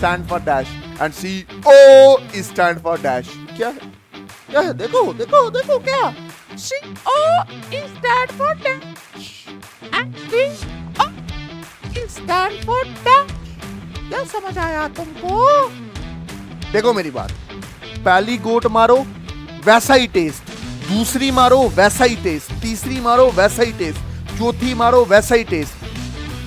stand for dash and CO is stand for dash. क्या है? क्या है? देखो देखो देखो क्या? CO is stand for dash and CO is stand for dash. क्या समझ आया तुमको? देखो मेरी बात, पहली गोट मारो वैसा ही टेस्ट, दूसरी मारो वैसा ही टेस्ट, तीसरी मारो वैसा ही टेस्ट, चौथी मारो वैसा ही टेस्ट,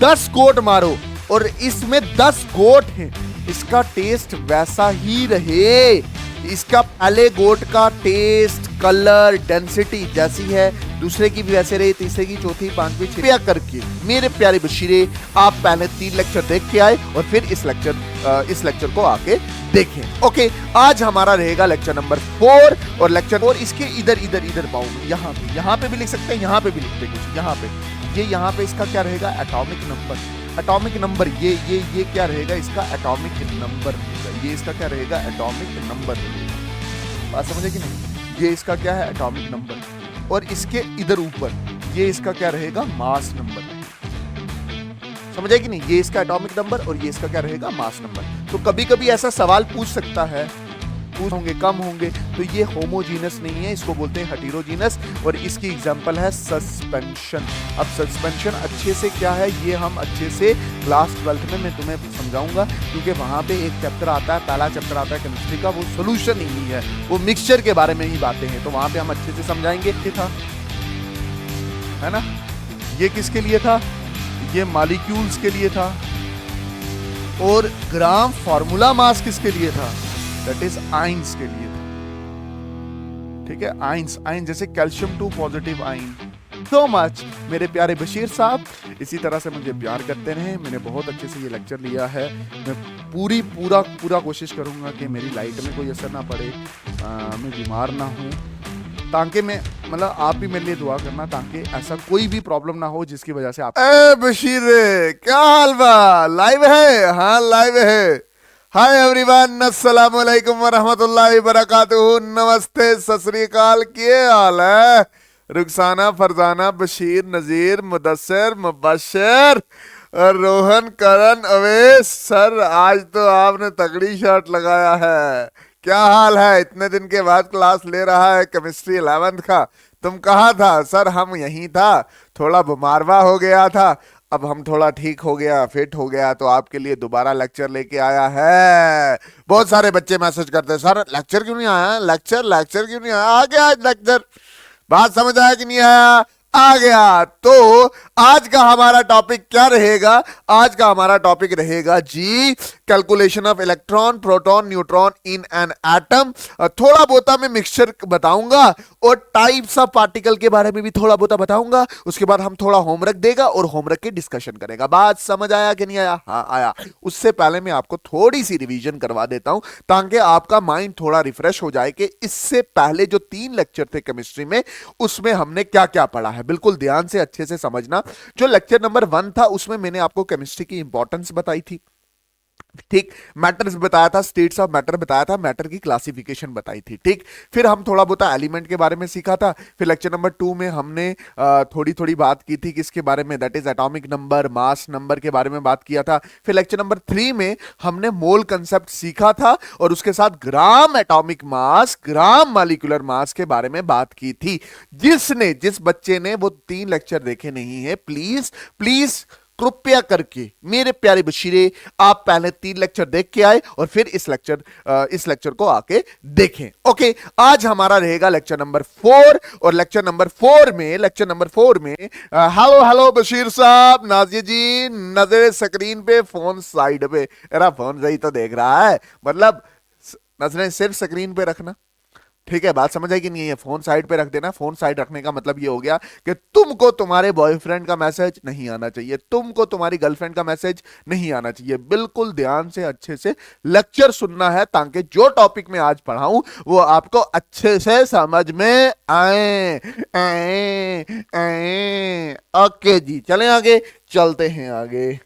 10 गोट मारो और इसमें 10 गोट हैं, इसका टेस्ट वैसा ही रहे। इसका पहले गोट का टेस्ट, कलर, डेंसिटी जैसी है, दूसरे की भी वैसे रहे, तीसरे की, चौथी, पांचवी, छठवीं करके मेरे प्यारे बशीरे आप पहले 3 लेक्चर देख के आए और फिर इस लेक्चर को आके देखें। ओके, आज हमारा रहेगा लेक्चर नंबर 4 और लेक्चर 4 इसके इधर पाऊंगा, यहाँ पे भी लिख सकते हैं, यहाँ पे भी लिखते कुछ, यहाँ पे इसका क्या रहेगा? Atomic number. ये क्या रहेगा? इसका एटॉमिक नंबर रहेगा। ये इसका क्या रहेगा? एटॉमिक नंबर रहेगा। बात समझे कि नहीं? ये इसका क्या है? Atomic number. और इसके इधर ऊपर ये इसका क्या रहेगा? Mass number. समझे कि नहीं? ये इसका एटॉमिक नंबर और ये इसका क्या रहेगा? Mass number. तो कभी कभी ऐसा सवाल पूछ सकता है, होंगे कम होंगे, तो ये होमोजीनस नहीं है, इसको बोलते हैं हेटेरोजीनस। और इसकी एग्जांपल है सस्पेंशन। अब सस्पेंशन अच्छे से क्या है ये हम अच्छे से क्लास 12 में मैं तुम्हें समझाऊंगा, क्योंकि वहां पे एक चैप्टर आता है, पहला चैप्टर आता है केमिस्ट्री का, वो सोल्यूशन ही नहीं है, वो मिक्सचर के बारे में ही बातें हैं, तो वहां पे हम अच्छे से समझाएंगे। था है ना? ये किसके लिए था? ये मॉलिक्यूल्स के लिए था। और ग्राम फॉर्मूला मास किसके लिए था? दैट इज आइंस के लिए था। ठीक है, आइंस जैसे calcium 2 positive ion. So much मेरे प्यारे बशीर साहब, इसी तरह से मुझे प्यार करते रहें। मैंने बहुत अच्छे से ये लेक्चर लिया है। मैं पूरा कोशिश करूंगा कि मेरी लाइट में कोई असर ना पड़े, मैं बीमार ना हूँ, ताकि मैं मतलब आप भी मेरे लिए दुआ करना, ताकि ऐसा कोई भी प्रॉब्लम ना हो जिसकी वजह से आप। बशीर क्या हाल बा? लाइव है? हाँ लाइव है। हाय एवरीवन, अस्सलाम वालेकुम वरहमतुल्लाहि वबरकातुहू। नमस्ते, सत श्री अकाल। क्या हाल है? रुखसाना, फरजाना, बशीर, नजीर, मुदस्सिर, मुबश्शिर और रोहन, करण, अवेश। सर आज तो आपने तगड़ी शर्ट लगाया है। क्या हाल है? इतने दिन के बाद क्लास ले रहा है केमिस्ट्री 11th का। तुम कहाँ था? सर हम यहीं था, थोड़ा बीमारवा हो गया था, अब हम थोड़ा ठीक हो गया, फिट हो गया, तो आपके लिए दोबारा लेक्चर लेके आया है। बहुत सारे बच्चे मैसेज करते हैं, सर लेक्चर क्यों नहीं आया? लेक्चर क्यों नहीं आया? आ गया आज लेक्चर। बात समझ आया कि नहीं आया? आ गया। तो आज का हमारा टॉपिक क्या रहेगा? आज का हमारा टॉपिक रहेगा जी calculation of electron, proton, neutron in an atom. थोड़ा बहुत मैं मिक्सचर बताऊंगा और टाइप्स ऑफ पार्टिकल के बारे में भी थोड़ा बहुत बताऊंगा। उसके बाद हम थोड़ा होमवर्क देगा और होमवर्क की डिस्कशन करेगा। बात समझ आया कि नहीं आया? हाँ आया। उससे पहले मैं आपको थोड़ी सी रिवीजन करवा देता हूं, ताकि आपका माइंड थोड़ा रिफ्रेश हो जाए कि इससे पहले जो 3 लेक्चर थे केमिस्ट्री में, उसमें हमने क्या क्या पढ़ा है। बिल्कुल ध्यान से अच्छे से समझना। जो लेक्चर नंबर 1 था उसमें मैंने आपको केमिस्ट्री की इंपॉर्टेंस बताई थी, ठीक, मैटर्स बताया था, स्टेट्स ऑफ मैटर बताया था, मैटर की क्लासिफिकेशन बताई थी, ठीक। फिर हम थोड़ा बहुत एलिमेंट के बारे में सीखा था। फिर लेक्चर नंबर 2 में हमने थोड़ी बात की थी किसके बारे में? That is atomic number, mass number के बारे में बात किया था। फिर लेक्चर नंबर 3 में हमने मोल कंसेप्ट सीखा था और उसके साथ gram atomic mass, gram molecular mass के बारे में बात की थी। जिस बच्चे ने वो 3 लेक्चर देखे नहीं है, प्लीज कृपया करके मेरे प्यारे बशीरे आप पहले 3 लेक्चर देख के आए और फिर इस लेक्चर को आके देखें। ओके, आज हमारा रहेगा लेक्चर नंबर 4 और लेक्चर नंबर 4 में हेलो बशीर साहब, नाजिया जी, नजर स्क्रीन पे, फोन साइड पे। मेरा फोन सही तो देख रहा है, मतलब नजरें सिर्फ स्क्रीन पे रखना, ठीक है? बात समझ आई कि नहीं है? फोन साइड पे रख देना। फोन साइड रखने का मतलब ये हो गया कि तुमको तुम्हारे बॉयफ्रेंड का मैसेज नहीं आना चाहिए, तुमको तुम्हारी गर्लफ्रेंड का मैसेज नहीं आना चाहिए। बिल्कुल ध्यान से अच्छे से लेक्चर सुनना है, ताकि जो टॉपिक मैं आज पढ़ाऊं वो आपको अच्छे से समझ में आए। ओके जी, चलें आगे, चलते हैं आगे।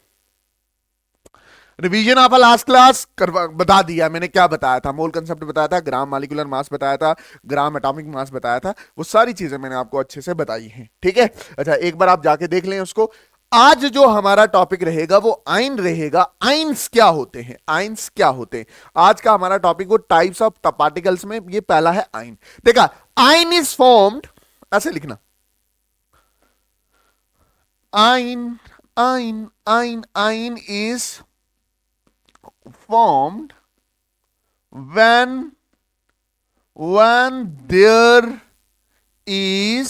रिवीजन ऑफ लास्ट क्लास बता दिया मैंने। क्या बताया था? मोल कंसेप्ट बताया था, ग्राम मॉलिक्यूलर मास बताया था, ग्राम एटॉमिक मास बताया था, वो सारी चीजें मैंने आपको अच्छे से बताई हैं, ठीक है? अच्छा, एक बार आप जाके देख लें उसको। आज जो हमारा टॉपिक रहेगा वो आइन रहेगा। आइंस क्या होते हैं, आइंस क्या होते हैं, आज का हमारा टॉपिक वो टाइप्स ऑफ पार्टिकल्स में ये पहला है आइन। देखा, आइन इज फॉर्म्ड, ऐसे लिखना, आइन आइन आइन आइन is formed when there is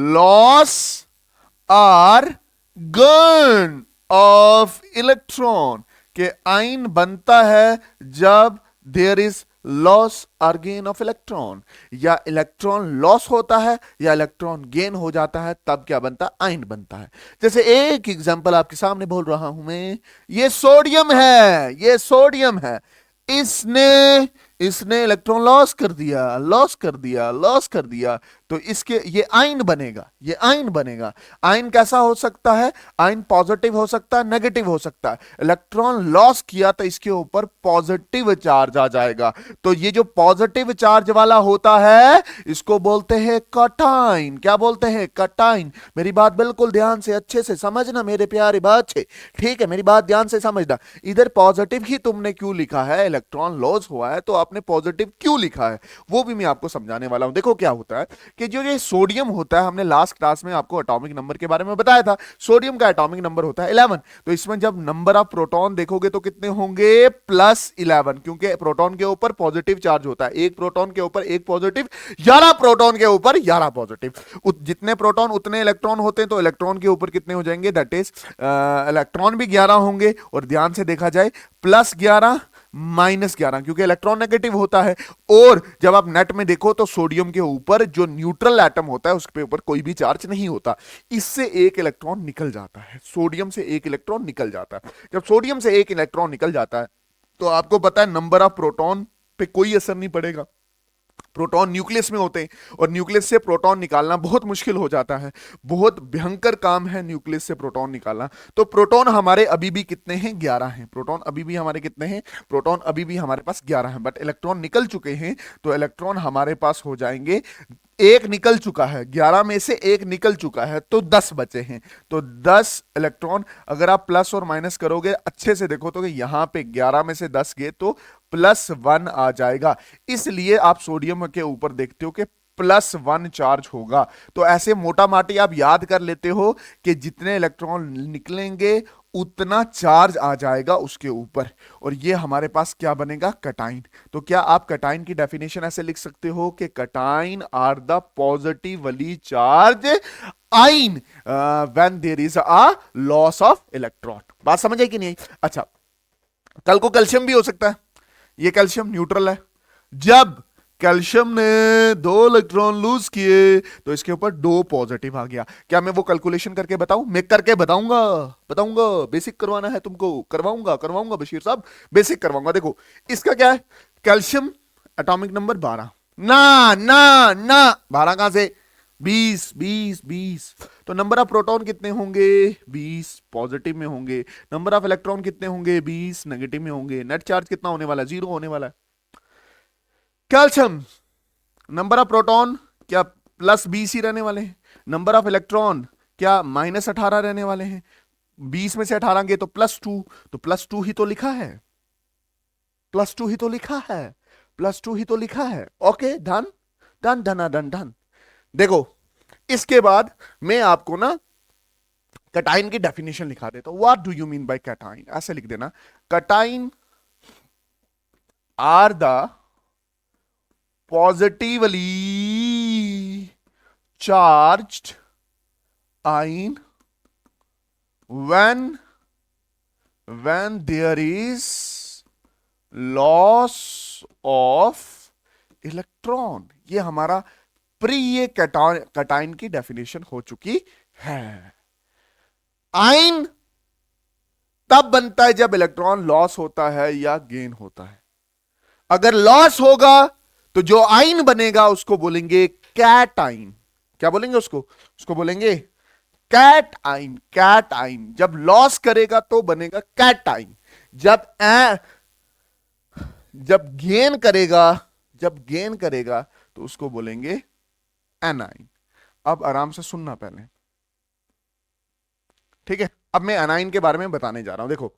loss or gain of electron, के आइन बनता है जब देयर इज लॉस और गेन ऑफ इलेक्ट्रॉन, या इलेक्ट्रॉन लॉस होता है या इलेक्ट्रॉन गेन हो जाता है, तब क्या बनता है, आइन बनता है। जैसे एक एग्जांपल आपके सामने बोल रहा हूं मैं, ये सोडियम है, ये सोडियम है, इसने इसने इलेक्ट्रॉन लॉस कर दिया, लॉस कर दिया, लॉस कर दिया, तो इसके ये आइन बनेगा, ये आइन बनेगा। आइन कैसा हो सकता है, आइन पॉजिटिव हो सकता है, नेगेटिव हो सकता है। इलेक्ट्रॉन लॉस किया तो इसके ऊपर पॉजिटिव चार्ज आ जाएगा, तो ये जो पॉजिटिव चार्ज वाला होता है इसको बोलते हैं कटाइन। क्या बोलते हैं, कटाइन। मेरी बात बिल्कुल ध्यान से अच्छे से समझना मेरे प्यारे बच्चे, ठीक है, मेरी बात ध्यान से समझना। इधर पॉजिटिव ही तुमने क्यों लिखा है, इलेक्ट्रॉन लॉस हुआ है तो आपने पॉजिटिव क्यों लिखा है, वो भी मैं आपको समझाने वाला हूं। देखो क्या होता है कि जो ये सोडियम होता है, हमने लास्ट क्लास में आपको एटॉमिक नंबर के बारे में बताया था, सोडियम का एटॉमिक नंबर होता है 11। तो इसमें जब नंबर ऑफ प्रोटॉन देखोगे तो कितने होंगे, +11, क्योंकि प्रोटॉन के ऊपर पॉजिटिव चार्ज होता है, एक प्रोटॉन के ऊपर एक पॉजिटिव, 11 प्रोटॉन के ऊपर 11 पॉजिटिव। जितने प्रोटॉन उतने इलेक्ट्रॉन होते हैं, तो इलेक्ट्रॉन के ऊपर कितने हो जाएंगे, दैट इज इलेक्ट्रॉन भी 11 होंगे, और ध्यान से देखा जाए +11 -11, क्योंकि इलेक्ट्रॉन नेगेटिव होता है। और जब आप नेट में देखो तो सोडियम के ऊपर जो न्यूट्रल एटम होता है उसके ऊपर कोई भी चार्ज नहीं होता, इससे एक इलेक्ट्रॉन निकल जाता है, सोडियम से एक इलेक्ट्रॉन निकल जाता है। जब सोडियम से एक इलेक्ट्रॉन निकल जाता है तो आपको पता है नंबर ऑफ प्रोटॉन पे कोई असर नहीं पड़ेगा। प्रोटॉन न्यूक्लियस में होते हैं, और न्यूक्लियस से प्रोटॉन निकालना बहुत मुश्किल हो जाता है, बहुत भयंकर काम है न्यूक्लियस से प्रोटॉन निकालना। तो प्रोटॉन हमारे अभी भी कितने हैं, 11 हैं। प्रोटॉन अभी भी हमारे कितने हैं, प्रोटॉन अभी भी हमारे पास 11 हैं, बट इलेक्ट्रॉन निकल चुके हैं, तो इलेक्ट्रॉन हमारे पास हो जाएंगे, एक निकल चुका है, 11 में से एक निकल चुका है, तो 10 बचे हैं। तो 10 इलेक्ट्रॉन, अगर आप प्लस और माइनस करोगे अच्छे से देखो तो कि यहां पे 11 में से 10 गए तो +1 आ जाएगा। इसलिए आप सोडियम के ऊपर देखते हो कि +1 चार्ज होगा। तो ऐसे मोटा माटी आप याद कर लेते हो कि जितने इलेक्ट्रॉन निकलेंगे उतना चार्ज आ जाएगा उसके ऊपर, और ये हमारे पास क्या बनेगा, कटाइन। तो क्या आप कटाइन की डेफिनेशन ऐसे लिख सकते हो कि cations are the positively charged ions when there is a loss of electron. बात समझ आई कि नहीं? अच्छा, कल को कैल्शियम भी हो सकता है, ये कैल्शियम न्यूट्रल है, जब कैल्शियम ने 2 इलेक्ट्रॉन लूज किए तो इसके ऊपर 2 पॉजिटिव आ गया। क्या मैं वो कैलकुलेशन करके बताऊं? मैं करके बताऊंगा, बताऊंगा। बेसिक करवाना है तुमको, करवाऊंगा, करवाऊंगा बशीर साहब, बेसिक करवाऊंगा। देखो इसका क्या है, कैल्शियम एटॉमिक नंबर 12, ना ना ना 12 कहां से, 20 20 20। तो नंबर ऑफ प्रोटॉन कितने होंगे, 20 पॉजिटिव में होंगे। नंबर ऑफ इलेक्ट्रॉन कितने होंगे, 20 नेगेटिव में होंगे। नेट चार्ज कितना होने वाला है, 0 होने वाला है। कैल्शियम नंबर ऑफ प्रोटॉन क्या +20 ही रहने वाले हैं, नंबर ऑफ इलेक्ट्रॉन क्या -18 रहने वाले हैं। 20 में से 18 गए तो +2, तो +2 ही तो लिखा है, +2 ही तो लिखा है, +2 ही तो लिखा है। Okay, done done done done done. देखो इसके बाद मैं आपको ना कटाइन की डेफिनेशन लिखा देता हूं। What do you mean by cation, ऐसे लिख देना, cation are the positively charged ion when there is loss of electron। ये हमारा प्री ये कटाइन की डेफिनेशन हो चुकी है। आइन तब बनता है जब इलेक्ट्रॉन लॉस होता है या गेन होता है। अगर लॉस होगा तो जो आइन बनेगा उसको बोलेंगे कैटाइन। क्या बोलेंगे उसको, उसको बोलेंगे कैटाइन। कैटाइन जब लॉस करेगा तो बनेगा कैटाइन, जब गेन करेगा, जब गेन करेगा तो उसको बोलेंगे एनाइन। अब आराम से सुनना पहले, ठीक है, अब मैं अनाइन के बारे में बताने जा रहा हूं। देखो,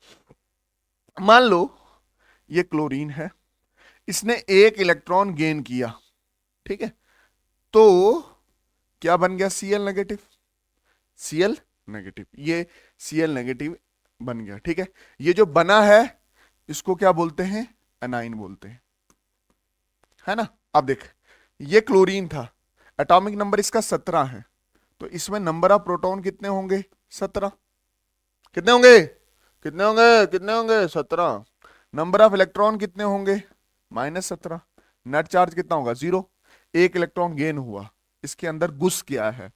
मान लो ये क्लोरीन है, इसने एक इलेक्ट्रॉन गेन किया, ठीक है, तो क्या बन गया? Cl नेगेटिव, Cl नेगेटिव, ये Cl नेगेटिव बन गया, ठीक है। ये जो बना है इसको क्या बोलते हैं? एनाइन बोलते हैं, है ना। अब देख, ये क्लोरीन था, एटॉमिक नंबर इसका 17 है, तो इसमें नंबर ऑफ प्रोटॉन कितने होंगे? 17। कितने होंगे? कितने होंगे? कितने होंगे? 17। नंबर ऑफ इलेक्ट्रॉन कितने होंगे? -17। नेट चार्ज कितना होगा? 0। एक इलेक्ट्रॉन गेन हुआ, इसके अंदर घुस गया है।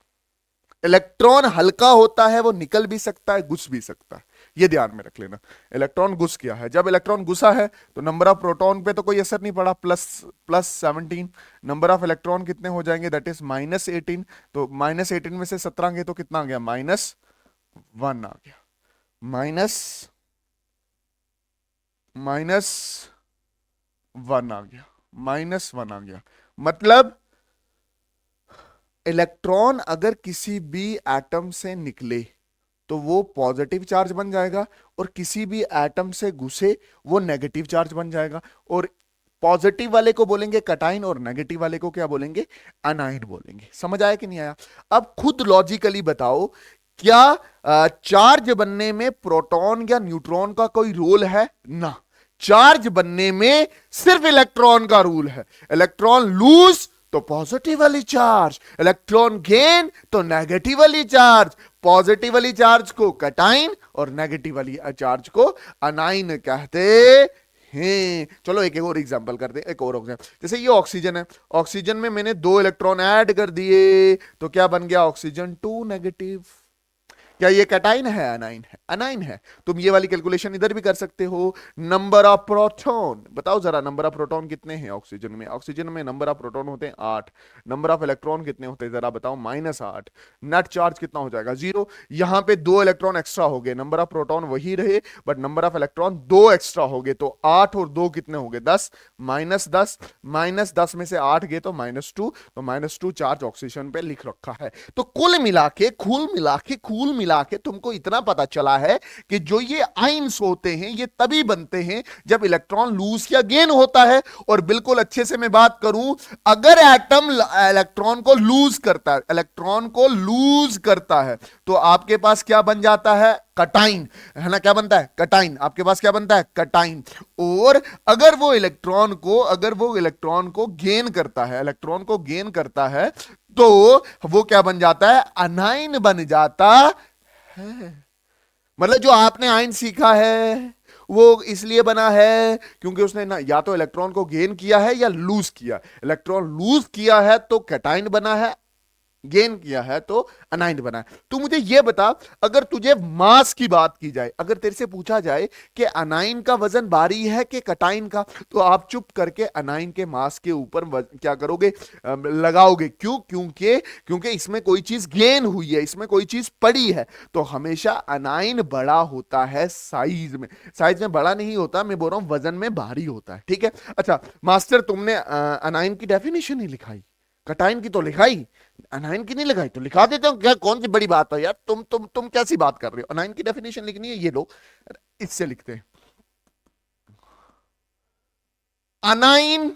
इलेक्ट्रॉन हल्का होता है, वो निकल भी सकता है, घुस भी सकता है, ये ध्यान में रख लेना। इलेक्ट्रॉन घुस गया है, जब इलेक्ट्रॉन घुसा है तो नंबर ऑफ प्रोटॉन पे तो कोई असर नहीं पड़ा, +17। नंबर ऑफ इलेक्ट्रॉन कितने हो जाएंगे? That is -18। तो -18 में से 17 गए तो कितना आ गया? -1 आ गया। -1 आ गया, -1 आ गया। मतलब इलेक्ट्रॉन अगर किसी भी एटम से निकले तो वो पॉजिटिव चार्ज बन जाएगा, और किसी भी एटम से घुसे वो नेगेटिव चार्ज बन जाएगा। और पॉजिटिव वाले को बोलेंगे कटाइन, और नेगेटिव वाले को क्या बोलेंगे? अनाइन बोलेंगे। समझ आया कि नहीं आया? अब खुद लॉजिकली बताओ, क्या चार्ज बनने में प्रोटॉन या न्यूट्रॉन का कोई रोल है? ना, चार्ज बनने में सिर्फ इलेक्ट्रॉन का रूल है। इलेक्ट्रॉन लूज तो पॉजिटिव वाली चार्ज, इलेक्ट्रॉन गेन तो नेगेटिव वाली चार्ज। पॉजिटिव वाली चार्ज को कटाइन और नेगेटिव वाली चार्ज को अनाइन कहते हैं। चलो एक और एग्जांपल करते हैं, एक और एग्जांपल। जैसे ये ऑक्सीजन है, ऑक्सीजन में मैंने 2 इलेक्ट्रॉन ऐड कर दिए तो क्या बन गया? Oxygen 2 negative. क्या ये कैटाइन है? अनाइन है, अनाइन है। तुम ये वाली कैलकुलेशन इधर भी कर सकते हो। नंबर ऑफ प्रोटॉन बताओ जरा, नंबर ऑफ प्रोटॉन कितने हैं ऑक्सीजन में? ऑक्सीजन में नंबर ऑफ प्रोटॉन होते हैं 8। नंबर ऑफ इलेक्ट्रॉन कितने होते हैं जरा बताओ? -8। नेट चार्ज कितना हो जाएगा? 0। यहां पे 2 इलेक्ट्रॉन एक्स्ट्रा हो गए, नंबर ऑफ प्रोटॉन वही रहे but number of electron 2 extra हो गए, तो 8 और 2 कितने हो गए? 10। -10, -10 में से 8 गए तो -2, तो -2 चार्ज ऑक्सीजन पे लिख रखा है। तो कुल मिला के तुमको इतना पता चला है कि जो ये आइंस होते हैं ये तभी बनते हैं जब इलेक्ट्रॉन लूज या गेन होता है। और बिल्कुल अच्छे से मैं बात करूं, अगर एटम इलेक्ट्रॉन को लूज करता है, इलेक्ट्रॉन को लूज करता है, तो आपके पास क्या बन जाता है? कटाइन, है ना। क्या बनता है? कटाइन। आपके पास क्या बनता है? कटाइन। और अगर वो इलेक्ट्रॉन को गेन करता है, इलेक्ट्रॉन को गेन करता है, तो वो क्या बन जाता है? अनाइन बन जाता है। मतलब जो आपने आयन सीखा है वो इसलिए बना है क्योंकि उसने ना या तो इलेक्ट्रॉन को गेन किया है या लूज किया। इलेक्ट्रॉन लूज किया है तो कैटाइन बना है, गेन किया है तो अनाइन बना है। तू मुझे यह बता, अगर तुझे मास की बात की जाए, अगर तेरे से पूछा जाए कि अनाइन का वजन भारी है कि कटाइन का, तो आप चुप करके अनाइन के मास के ऊपर क्या करोगे? लगाओगे। क्यों? क्योंकि इसमें कोई चीज गेन हुई है, इसमें कोई चीज पड़ी है। तो हमेशा अनाइन बड़ा होता है साइज में, साइज में बड़ा नहीं होता, मैं बोल रहा हूं वजन में भारी होता है। ठीक है। अच्छा मास्टर, तुमने अनाइन की डेफिनेशन नहीं लिखाई, कटाइन की तो लिखाई, अनाइन की नहीं लगाई, तो लिखा देते हो। क्या कौन सी बड़ी बात है यार, तुम कैसी बात कर रहे हो? अनाइन की डेफिनेशन लिखनी है, ये लो इससे लिखते हैं। अनाइन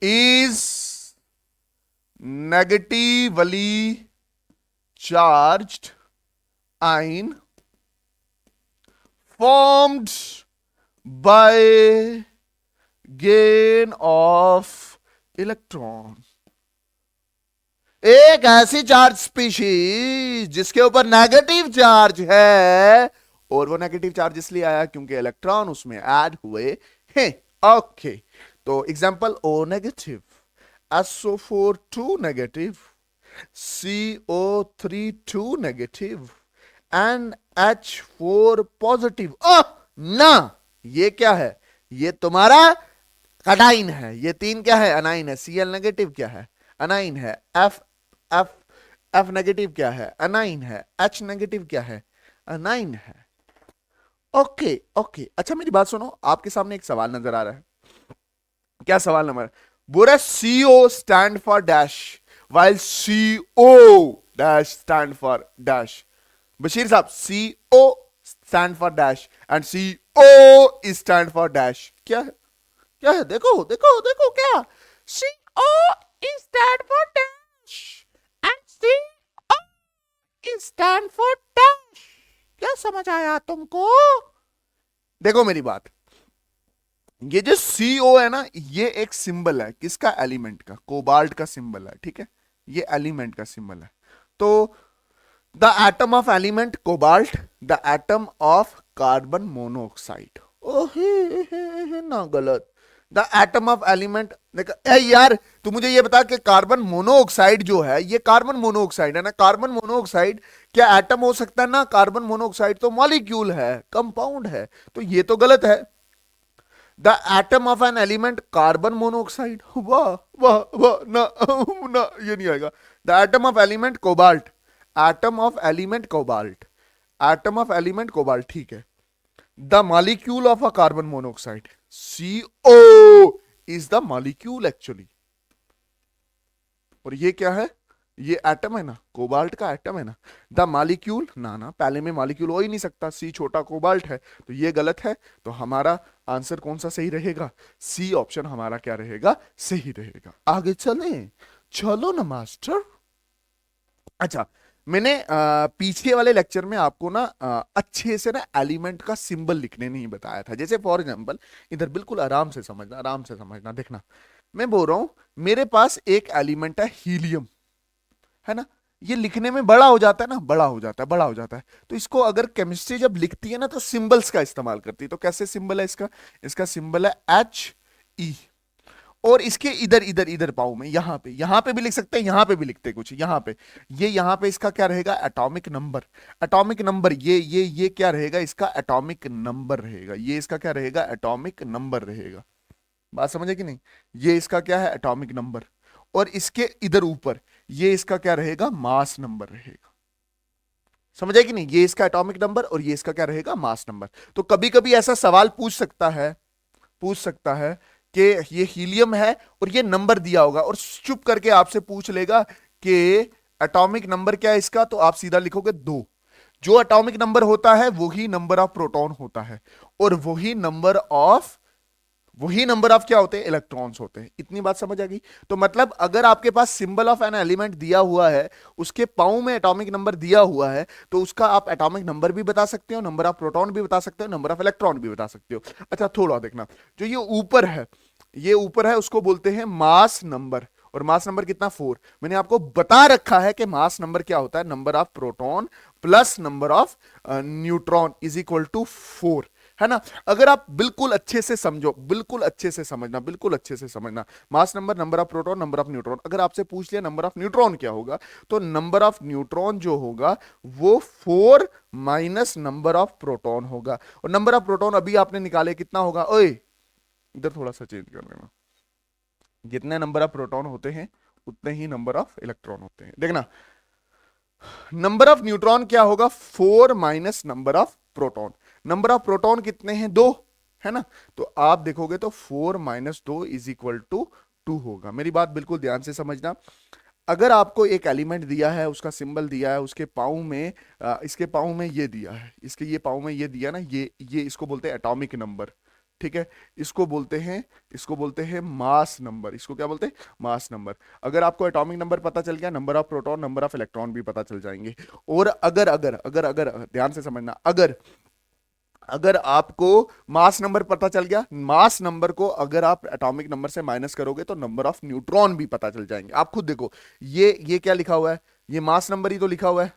इज नेगेटिवली चार्ज्ड आइन formed by gain of electron. एक ऐसी चार्ज स्पीशीज जिसके ऊपर नेगेटिव चार्ज है, और वो नेगेटिव चार्ज इसलिए आया क्योंकि इलेक्ट्रॉन उसमें ऐड हुए हैं। ओके, तो example O negative, SO4 2 negative, CO3 2 negative, NH4 positive. ना, ये क्या है? ये तुम्हारा कटाइन है। ये 3 क्या है? अनाइन है। Cl नेगेटिव क्या है? अनाइन है। F नेगेटिव क्या है? अनाइन है। H नेगेटिव क्या है? अनाइन है। ओके ओके, अच्छा मेरी बात सुनो, आपके सामने एक सवाल नजर आ रहा है। क्या सवाल नंबर? बोल रहा है CO stand for dash, while CO dash stand for dash. Bashir साहब, CO stand for dash and CO is stand for dash. क्या है, क्या है, देखो देखो देखो, क्या CO is stand for dash and CO is stand for dash. क्या समझ आया तुमको? देखो मेरी बात, ये जो CO है ना, ये एक सिंबल है किसका, एलिमेंट का, कोबाल्ट का सिंबल है, ठीक है, ये एलिमेंट का सिंबल है। तो the atom of element cobalt, the atom of carbon monoxide, ओहे ना गलत, द एटम ऑफ एलिमेंट। यार तू मुझे ये बता कि कार्बन मोनोऑक्साइड जो है, ये कार्बन मोनोऑक्साइड है ना, कार्बन मोनोऑक्साइड क्या एटम हो सकता है ना, कार्बन मोनोऑक्साइड तो मॉलिक्यूल है, कंपाउंड है, तो ये तो गलत है। The atom of an element carbon monoxide, वाह वाह वाह, ना ना ये नहीं आएगा। The atom of element cobalt, atom of element cobalt, atom of element cobalt, ठीक है। The molecule of a carbon monoxide, CO is the molecule actually. और ये क्या है, ये एटम है ना, कोबाल्ट का एटम है ना। द मॉलिक्यूल, ना ना पहले में मॉलिक्यूल हो ही नहीं सकता, C छोटा कोबाल्ट है, तो ये गलत है। तो हमारा आंसर कौन सा सही रहेगा, C ऑप्शन हमारा क्या रहेगा, सही रहेगा। आगे चले, चलो ना मास्टर। अच्छा, मैंने पीछे वाले लेक्चर में आपको ना अच्छे से ना एलिमेंट का सिंबल लिखने नहीं बताया था। जैसे फॉर एग्जांपल, इधर बिल्कुल आराम से समझना, आराम से समझना, देखना मैं बोल रहा हूं, मेरे पास एक एलिमेंट है हीलियम, है ना, ये लिखने में बड़ा हो जाता है ना, बड़ा हो जाता है, बड़ा हो जाता है। तो इसको अगर केमिस्ट्री जब लिखती है ना, तो सिंबल्स का इस्तेमाल करती है। तो कैसे सिंबल है इसका, इसका सिंबल है HE। और इसके इधर इधर इधर पाऊ में, यहां पे भी लिख सकते हैं, यहां पे भी लिखते हैं कुछ, यहां पे, ये यहां पे इसका क्या रहेगा, एटॉमिक नंबर। एटॉमिक नंबर, ये क्या रहेगा, इसका एटॉमिक नंबर रहेगा। ये इसका क्या रहेगा, एटॉमिक नंबर रहेगा। बात समझे कि नहीं, ये इसका क्या है, एटॉमिक नंबर। और इसके इधर ऊपर ये इसका क्या रहेगा, मास नंबर रहेगा। समझ आए कि नहीं, ये इसका एटॉमिक नंबर और ये इसका क्या रहेगा, मास नंबर। तो कभी कभी ऐसा सवाल पूछ सकता है, पूछ सकता है कि ये हीलियम है और ये नंबर दिया होगा, और चुप करके आपसे पूछ लेगा कि एटॉमिक नंबर क्या है इसका, तो आप सीधा लिखोगे 2। जो एटॉमिक नंबर होता है वही नंबर ऑफ प्रोटॉन होता है, और वही नंबर ऑफ क्या होते हैं, इलेक्ट्रॉन्स होते हैं। इतनी बात समझ आ गई। तो मतलब अगर आपके पास सिंबल ऑफ एन एलिमेंट दिया हुआ है, उसके पाऊ में एटॉमिक नंबर दिया हुआ है, तो उसका आप एटॉमिक नंबर भी बता सकते हो, नंबर ऑफ प्रोटॉन भी बता सकते हो, नंबर ऑफ इलेक्ट्रॉन भी बता सकते हो। अच्छा थोड़ा देखना, जो ये ऊपर है, ये ऊपर है, उसको बोलते हैं मास नंबर। और मास नंबर कितना, 4। मैंने आपको बता रखा है कि मास नंबर क्या होता है, number of proton plus number of neutron is equal to 4, है ना। अगर आप बिल्कुल अच्छे से समझो, बिल्कुल अच्छे से समझना, बिल्कुल अच्छे से समझना, mass number, number of proton, number of neutron, अगर आपसे पूछ लिया नंबर ऑफ न्यूट्रॉन क्या होगा, तो नंबर ऑफ न्यूट्रॉन जो होगा वो 4 माइनस नंबर ऑफ प्रोटॉन होगा। और नंबर ऑफ प्रोटॉन अभी आपने निकाले कितना होगा, ओए इधर थोड़ा सा चेंज कर लेना, जितने नंबर ऑफ प्रोटॉन होते हैं उतने ही नंबर ऑफ इलेक्ट्रॉन होते हैं। देखना, नंबर ऑफ न्यूट्रॉन क्या होगा, 4 minus number of proton. Number of proton कितने हैं, 2, है ना। तो आप देखोगे तो 4 माइनस 2 इज इक्वल टू 2 होगा। मेरी बात बिल्कुल ध्यान से समझना। अगर आपको एक एलिमेंट दिया है, उसका सिंबल दिया है, उसके पाऊ में इसके पाऊ में ये दिया है, इसके ये पाऊ में ये दिया ना, ये इसको बोलते हैं एटॉमिक नंबर, ठीक है। इसको बोलते हैं मास नंबर। इसको क्या बोलते हैं, मास नंबर। अगर आपको एटॉमिक नंबर पता चल गया, number of proton, number of electron भी पता चल जाएंगे। और अगर अगर अगर अगर ध्यान से समझना, अगर अगर आपको मास नंबर पता चल गया, मास नंबर को अगर आप एटॉमिक नंबर से माइनस करोगे तो नंबर ऑफ न्यूट्रॉन भी पता चल जाएंगे। आप खुद देखो, ये क्या लिखा हुआ है, ये मास नंबर ही तो लिखा हुआ है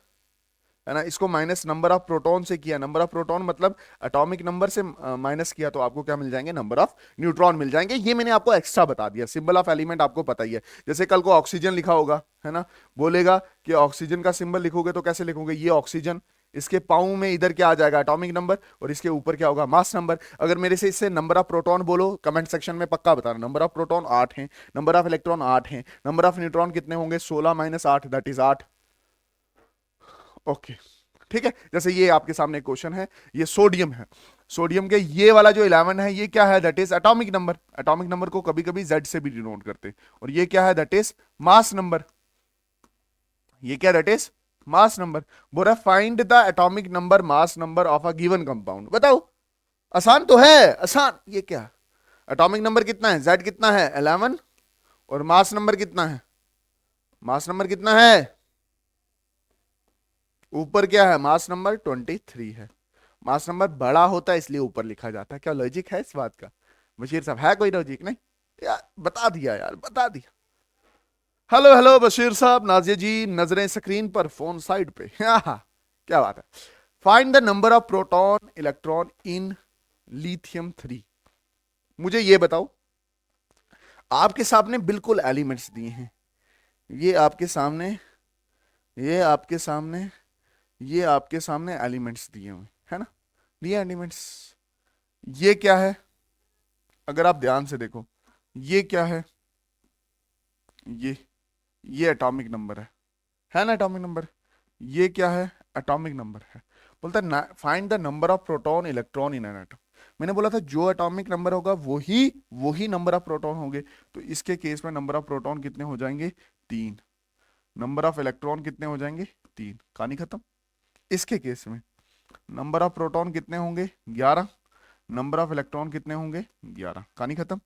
ना। इसको माइनस नंबर ऑफ प्रोटॉन से किया, नंबर ऑफ प्रोटॉन मतलब एटॉमिक नंबर से माइनस किया, तो आपको क्या मिल जाएंगे, नंबर ऑफ न्यूट्रॉन मिल जाएंगे। ये मैंने आपको एक्स्ट्रा बता दिया। सिंबल ऑफ एलिमेंट आपको पता ही है। जैसे कल को ऑक्सीजन लिखा होगा, है ना, बोलेगा कि ऑक्सीजन का सिंबल लिखोगे तो कैसे लिखोगे, ये ऑक्सीजन, इसके पाऊ में इधर क्या आ जाएगा, एटॉमिक नंबर, और इसके ऊपर क्या होगा, मास नंबर। अगर मेरे से इससे नंबर ऑफ प्रोटॉन बोलो, कमेंट सेक्शन में पक्का बताना। नंबर ऑफ प्रोटॉन 8 है, नंबर ऑफ इलेक्ट्रॉन 8 है, नंबर ऑफ न्यूट्रॉन कितने होंगे, 16 माइनस 8 दैट इज 8। ओके, ठीक है। जैसे ये आपके सामने क्वेश्चन है, ये सोडियम है, सोडियम के ये वाला जो 11 है, ये क्या है, that is atomic number. Atomic number को कभी कभी जेड से भी डिनोट करते हैं। और ये क्या है, दैट इज मास नंबर। ये क्या, दैट इज मास नंबर। बोल रहा find the atomic number mass number of a given compound. बताओ, आसान तो है, आसान। ये क्या, एटॉमिक नंबर कितना है, Z कितना है 11, और मास नंबर कितना है, मास नंबर कितना है, ऊपर क्या है, मास नंबर 23 है। मास नंबर बड़ा होता है इसलिए ऊपर लिखा जाता है। क्या लॉजिक है इस बात का बशीर साहब, है कोई लॉजिक? नहीं यार, बता दिया यार, बता दिया। हेलो हेलो बशीर साहब, नाजिया जी नजरें स्क्रीन पर, फोन साइड पे। क्या बात है। Find the number of proton electron in lithium 3। मुझे ये बताओ, आपके सामने बिल्कुल एलिमेंट्स दिए हैं, ये आपके सामने, ये आपके सामने, ये आपके सामने एलिमेंट्स दिए हुए है ना, दिए एलिमेंट्स। ये क्या है, अगर आप ध्यान से देखो, ये क्या है, ये एटॉमिक नंबर है ना, एटॉमिक नंबर। ये क्या है, एटॉमिक नंबर है। बोलता है find the number of proton electron in an atom. मैंने बोला था जो एटॉमिक नंबर होगा वही वही नंबर ऑफ प्रोटॉन होंगे। तो इसके केस में नंबर ऑफ प्रोटॉन कितने हो जाएंगे, 3। नंबर ऑफ इलेक्ट्रॉन कितने हो जाएंगे, 3। कहानी खत्म। इसके केस में नंबर ऑफ प्रोटॉन कितने होंगे, 11। नंबर ऑफ इलेक्ट्रॉन कितने होंगे, 11। कहानी खत्म।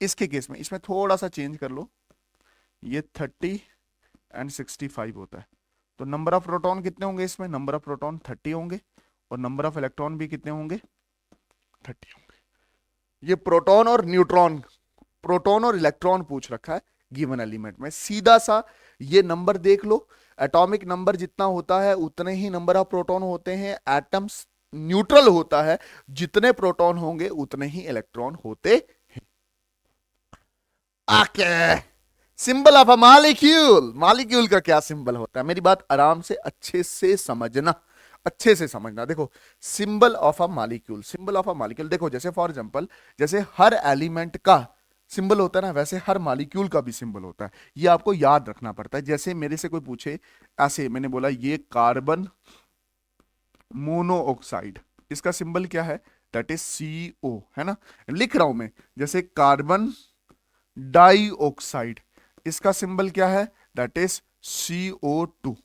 इसके केस में इसमें थोड़ा सा चेंज कर लो, ये 30 एंड 65 होता है। तो नंबर ऑफ प्रोटॉन कितने होंगे इसमें, नंबर ऑफ प्रोटॉन 30 होंगे, और नंबर ऑफ इलेक्ट्रॉन भी कितने होंगे, 30 होंगे। ये प्रोटॉन और न्यूट्रॉन, प्रोटॉन और इलेक्ट्रॉन पूछ रखा है गिवन एलिमेंट में। सीधा सा ये नंबर देख लो, एटॉमिक नंबर जितना होता है उतने ही नंबर ऑफ प्रोटॉन होते हैं। एटम्स न्यूट्रल होता है, जितने प्रोटॉन होंगे उतने ही इलेक्ट्रॉन होते हैं। Okay, symbol of a molecule. Molecule का क्या सिंबल होता है, मेरी बात आराम से अच्छे से समझना, अच्छे से समझना। देखो, symbol of a molecule, symbol of a molecule देखो, जैसे फॉर एग्जांपल, जैसे हर एलिमेंट का सिंबल होता है ना, वैसे हर मॉलिक्यूल का भी सिंबल होता है। ये आपको याद रखना पड़ता है। जैसे मेरे से कोई पूछे ऐसे, मैंने बोला ये कार्बन मोनोऑक्साइड, इसका सिंबल क्या है, दैट इज CO, है ना। लिख रहा हूं मैं, जैसे कार्बन डाइऑक्साइड, इसका सिंबल क्या है, दैट इज CO2।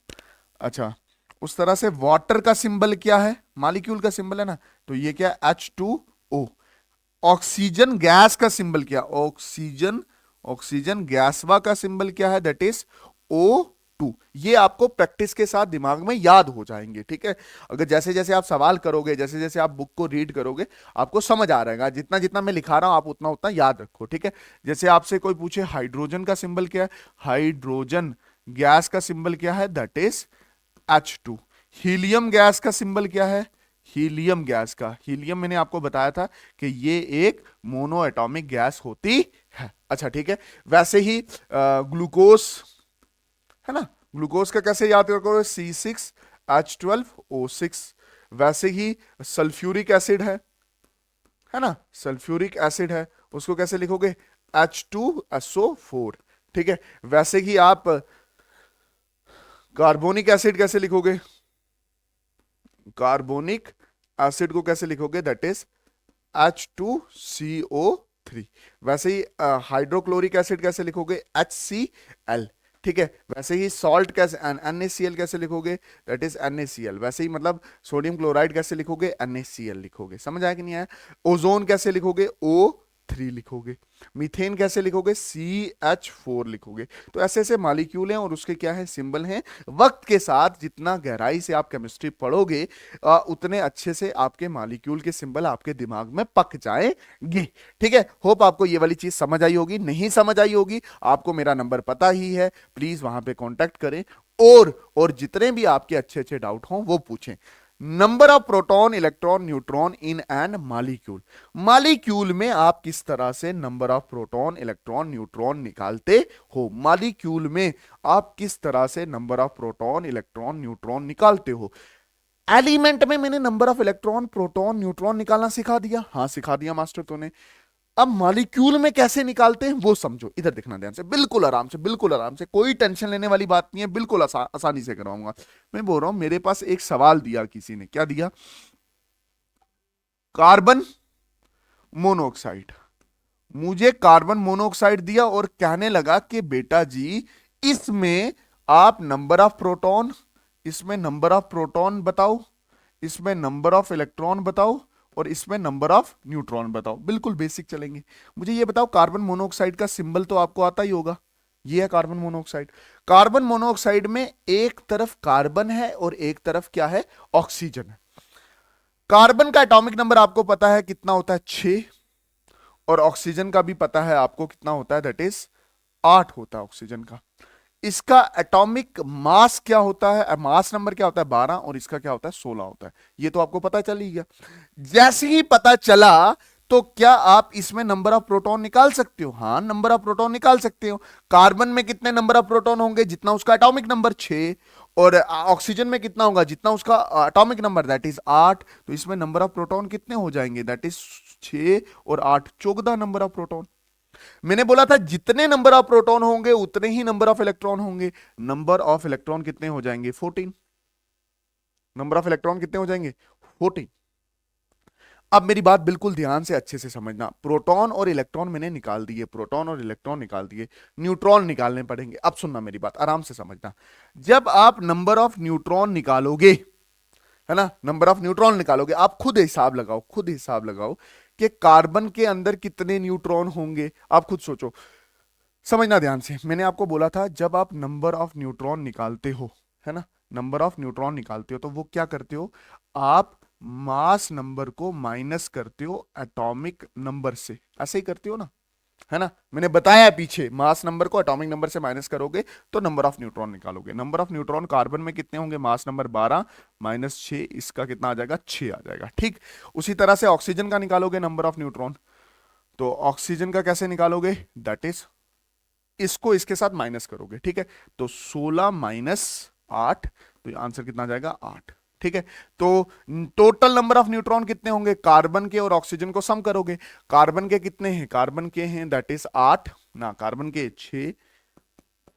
अच्छा, उस तरह से वाटर का सिंबल क्या है, मॉलिक्यूल का सिंबल है ना, तो ये क्या, H2O। ऑक्सीजन गैस का सिंबल क्या, ऑक्सीजन, ऑक्सीजन गैसवा का सिंबल क्या है, दैट इज O2। ये आपको प्रैक्टिस के साथ दिमाग में याद हो जाएंगे, ठीक है। अगर जैसे जैसे आप सवाल करोगे, जैसे जैसे आप बुक को रीड करोगे, आपको समझ आ रहेगा। जितना जितना मैं लिखा रहा हूं आप उतना उतना याद रखो, ठीक है। जैसे आपसे कोई पूछे हाइड्रोजन का सिंबल क्या है, हाइड्रोजन गैस का सिंबल क्या है, that is H2। Helium gas का सिंबल क्या है, हीलियम गैस का, हीलियम मैंने आपको बताया था कि ये एक मोनो एटॉमिक गैस होती है। अच्छा ठीक है, वैसे ही ग्लूकोज है ना, ग्लूकोज का कैसे याद रखोगे, C6H12O6। वैसे ही सल्फ्यूरिक एसिड है ना, सल्फ्यूरिक एसिड है, उसको कैसे लिखोगे, H2SO4। ठीक है, वैसे ही आप कार्बोनिक एसिड कैसे लिखोगे, कार्बोनिक एसिड को कैसे लिखोगे, दैट इज H2CO3। वैसे ही हाइड्रोक्लोरिक एसिड कैसे लिखोगे, HCl। ठीक है, वैसे ही सॉल्ट कैसे, NaCl कैसे लिखोगे, दैट इज NaCl। वैसे ही मतलब सोडियम क्लोराइड कैसे लिखोगे, NaCl लिखोगे। समझ आया कि नहीं आया। ओजोन कैसे लिखोगे, O3 लिखोगे। मीथेन कैसे लिखोगे, CH4 लिखोगे। तो ऐसे ऐसे मॉलिक्यूल हैं और उसके क्या है, सिंबल हैं। वक्त के साथ जितना गहराई से आप केमिस्ट्री पढ़ोगे उतने अच्छे से आपके मॉलिक्यूल के सिंबल आपके दिमाग में पक जाएंगे। ठीक है, होप आपको ये वाली चीज समझ आई होगी। नहीं समझ आई होगी, आपको मेरा नंबर पता ही है, प्लीज वहां पे कांटेक्ट करें, और जितने भी आपके अच्छे अच्छे डाउट हों वो पूछें। Number of proton electron neutron in N molecule. Molecule में आप किस तरह से number of proton electron neutron निकालते हो, मॉलिक्यूल में आप किस तरह से number of proton electron neutron निकालते हो। एलिमेंट में मैंने number of electron proton neutron निकालना सिखा दिया, हाँ सिखा दिया मास्टर तूने। अब मॉलिक्यूल में कैसे निकालते हैं वो समझो। इधर देखना ध्यान से, बिल्कुल आराम से, बिल्कुल आराम से, कोई टेंशन लेने वाली बात नहीं है, बिल्कुल आसानी से करवाऊंगा। मैं बोल रहा हूं, मेरे पास एक सवाल दिया किसी ने, क्या दिया, कार्बन मोनोऑक्साइड। मुझे कार्बन मोनोऑक्साइड दिया और कहने लगा कि बेटा जी इसमें आप नंबर ऑफ प्रोटॉन इसमें नंबर ऑफ प्रोटॉन बताओ, इसमें नंबर ऑफ इलेक्ट्रॉन बताओ, और इसमें नंबर ऑफ न्यूट्रॉन बताओ। बिल्कुल बेसिक चलेंगे। मुझे ये बताओ, कार्बन मोनोऑक्साइड का सिंबल तो आपको आता ही होगा, ये है कार्बन मोनोऑक्साइड। कार्बन मोनोऑक्साइड में एक तरफ कार्बन है और एक तरफ क्या है, ऑक्सीजन है। कार्बन का एटॉमिक नंबर आपको पता है कितना होता है, 6, और ऑक्सीजन का भी पता है आपको कितना होता है, दैट इज 8 होता है ऑक्सीजन का। इसका एटॉमिक मास क्या होता है, मास नंबर क्या होता है, 12, और इसका क्या होता है, 16 होता है। ये तो आपको पता चल ही गया। जैसे ही पता चला तो क्या आप इसमें नंबर ऑफ प्रोटॉन निकाल सकते हो? हाँ, नंबर ऑफ प्रोटॉन निकाल सकते हो। कार्बन में कितने नंबर ऑफ प्रोटॉन होंगे, जितना उसका एटॉमिक नंबर 6, और ऑक्सीजन में कितना होगा, जितना उसका एटॉमिक नंबर दैट इज 8। तो इसमें नंबर ऑफ प्रोटॉन कितने हो जाएंगे, दैट इज 6 और 8, 14 नंबर ऑफ प्रोटॉन। मैंने बोला था जितने नंबर ऑफ प्रोटॉन होंगे उतने ही नंबर ऑफ इलेक्ट्रॉन होंगे। नंबर ऑफ इलेक्ट्रॉन कितने हो जाएंगे, 14। नंबर ऑफ इलेक्ट्रॉन कितने हो जाएंगे, 14। अब मेरी बात बिल्कुल ध्यान से अच्छे से समझना। प्रोटॉन और इलेक्ट्रॉन मैंने निकाल दिए, प्रोटॉन और इलेक्ट्रॉन निकाल दिए, न्यूट्रॉन निकालने पड़ेंगे। अब सुनना मेरी बात, आराम से समझना। जब आप नंबर ऑफ न्यूट्रॉन निकालोगे, है ना, नंबर ऑफ न्यूट्रॉन निकालोगे, आप खुद हिसाब लगाओ, खुद हिसाब लगाओ कि कार्बन के अंदर कितने न्यूट्रॉन होंगे। आप खुद सोचो, समझना ध्यान से। मैंने आपको बोला था जब आप नंबर ऑफ न्यूट्रॉन निकालते हो, है ना, नंबर ऑफ न्यूट्रॉन निकालते हो, तो वो क्या करते हो, आप मास नंबर को माइनस करते हो एटॉमिक नंबर से। ऐसे ही करते हो ना, है ना। मैंने बताया पीछे, मास नंबर को एटॉमिक नंबर से माइनस करोगे तो नंबर ऑफ न्यूट्रॉन निकालोगे। नंबर ऑफ न्यूट्रॉन कार्बन में कितने होंगे, मास नंबर 12 माइनस 6, इसका कितना आ जाएगा, 6 आ जाएगा। ठीक, उसी तरह से ऑक्सीजन का निकालोगे नंबर ऑफ न्यूट्रॉन, तो ऑक्सीजन का कैसे निकालोगे, दैट इज इसको इसके साथ माइनस करोगे। ठीक है, तो 16 माइनस 8, तो आंसर कितना आ जाएगा, 8। ठीक है, तो टोटल नंबर ऑफ न्यूट्रॉन कितने होंगे, कार्बन के और ऑक्सीजन को सम करोगे। कार्बन के कितने हैं, कार्बन के हैं दैट इज 8 ना, कार्बन के 6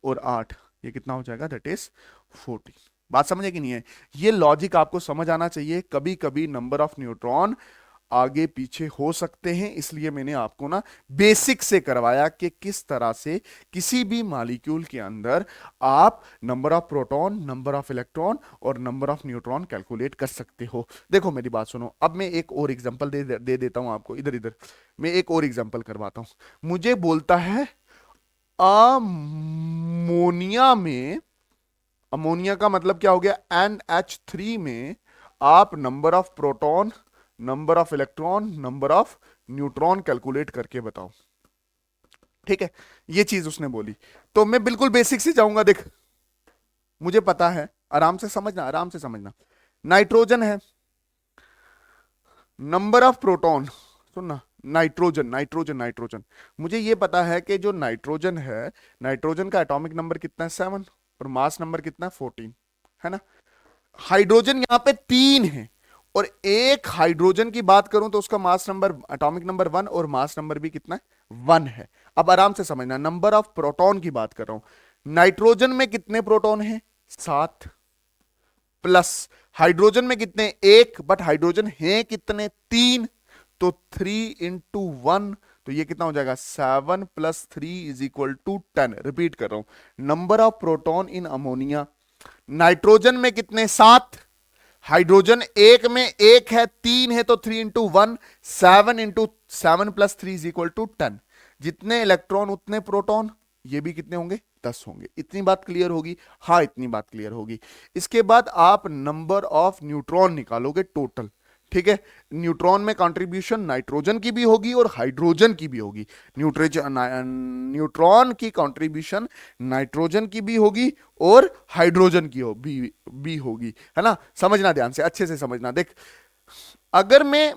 और 8, ये कितना हो जाएगा, दैट इज 14। बात समझे कि नहीं है? ये लॉजिक आपको समझ आना चाहिए। कभी कभी नंबर ऑफ न्यूट्रॉन आगे पीछे हो सकते हैं, इसलिए मैंने आपको ना बेसिक से करवाया कि किस तरह से किसी भी मॉलिक्यूल के अंदर आप number of proton, number of electron और नंबर ऑफ न्यूट्रॉन कैलकुलेट कर सकते हो। देखो मेरी बात सुनो, अब मैं एक और एग्जांपल दे देता हूं आपको। इधर इधर मैं एक और एग्जांपल करवाता हूं। मुझे बोलता है अमोनिया में, अमोनिया का मतलब क्या हो गया, NH3 में आप number of proton, number of electron, number of neutron calculate करके बताओ। ठीक है, ये चीज उसने बोली, तो मैं बिल्कुल बेसिक से जाऊंगा। देख, मुझे पता है, आराम से समझना, आराम से समझना। नाइट्रोजन है, नंबर ऑफ प्रोटॉन, सुनना, नाइट्रोजन नाइट्रोजन नाइट्रोजन, मुझे ये पता है कि जो नाइट्रोजन है, नाइट्रोजन का एटॉमिक नंबर कितना है, 7, और मास नंबर कितना है, 14, है ना। हाइड्रोजन यहां पे 3 है, और एक हाइड्रोजन की बात करूं तो उसका मास नंबर, एटॉमिक नंबर 1, और मास नंबर भी कितना है, 1 है। अब आराम से समझना, नंबर ऑफ प्रोटॉन की बात कर रहा हूं। नाइट्रोजन में कितने प्रोटॉन हैं, 7, प्लस हाइड्रोजन में कितने, 1, बट हाइड्रोजन हैं कितने, 3, तो 3 इंटू 1, तो ये कितना हो जाएगा, 7 plus 3 is equal to 10। Repeat कर रहा हूं, number of proton in ammonia, nitrogen में कितने, 7, हाइड्रोजन एक में 1 है, 3 है, तो 3 into 1, 7 into 7 plus 3 is equal to 10। जितने इलेक्ट्रॉन उतने प्रोटॉन, ये भी कितने होंगे, 10 होंगे। इतनी बात क्लियर होगी? हाँ, इतनी बात क्लियर होगी। इसके बाद आप नंबर ऑफ न्यूट्रॉन निकालोगे टोटल। ठीक है, न्यूट्रॉन में कंट्रीब्यूशन नाइट्रोजन की भी होगी और हाइड्रोजन की भी होगी। न्यूट्रॉन की कंट्रीब्यूशन नाइट्रोजन की भी होगी और हाइड्रोजन की भी होगी, है ना। समझना ध्यान से, अच्छे से समझना। देख, अगर मैं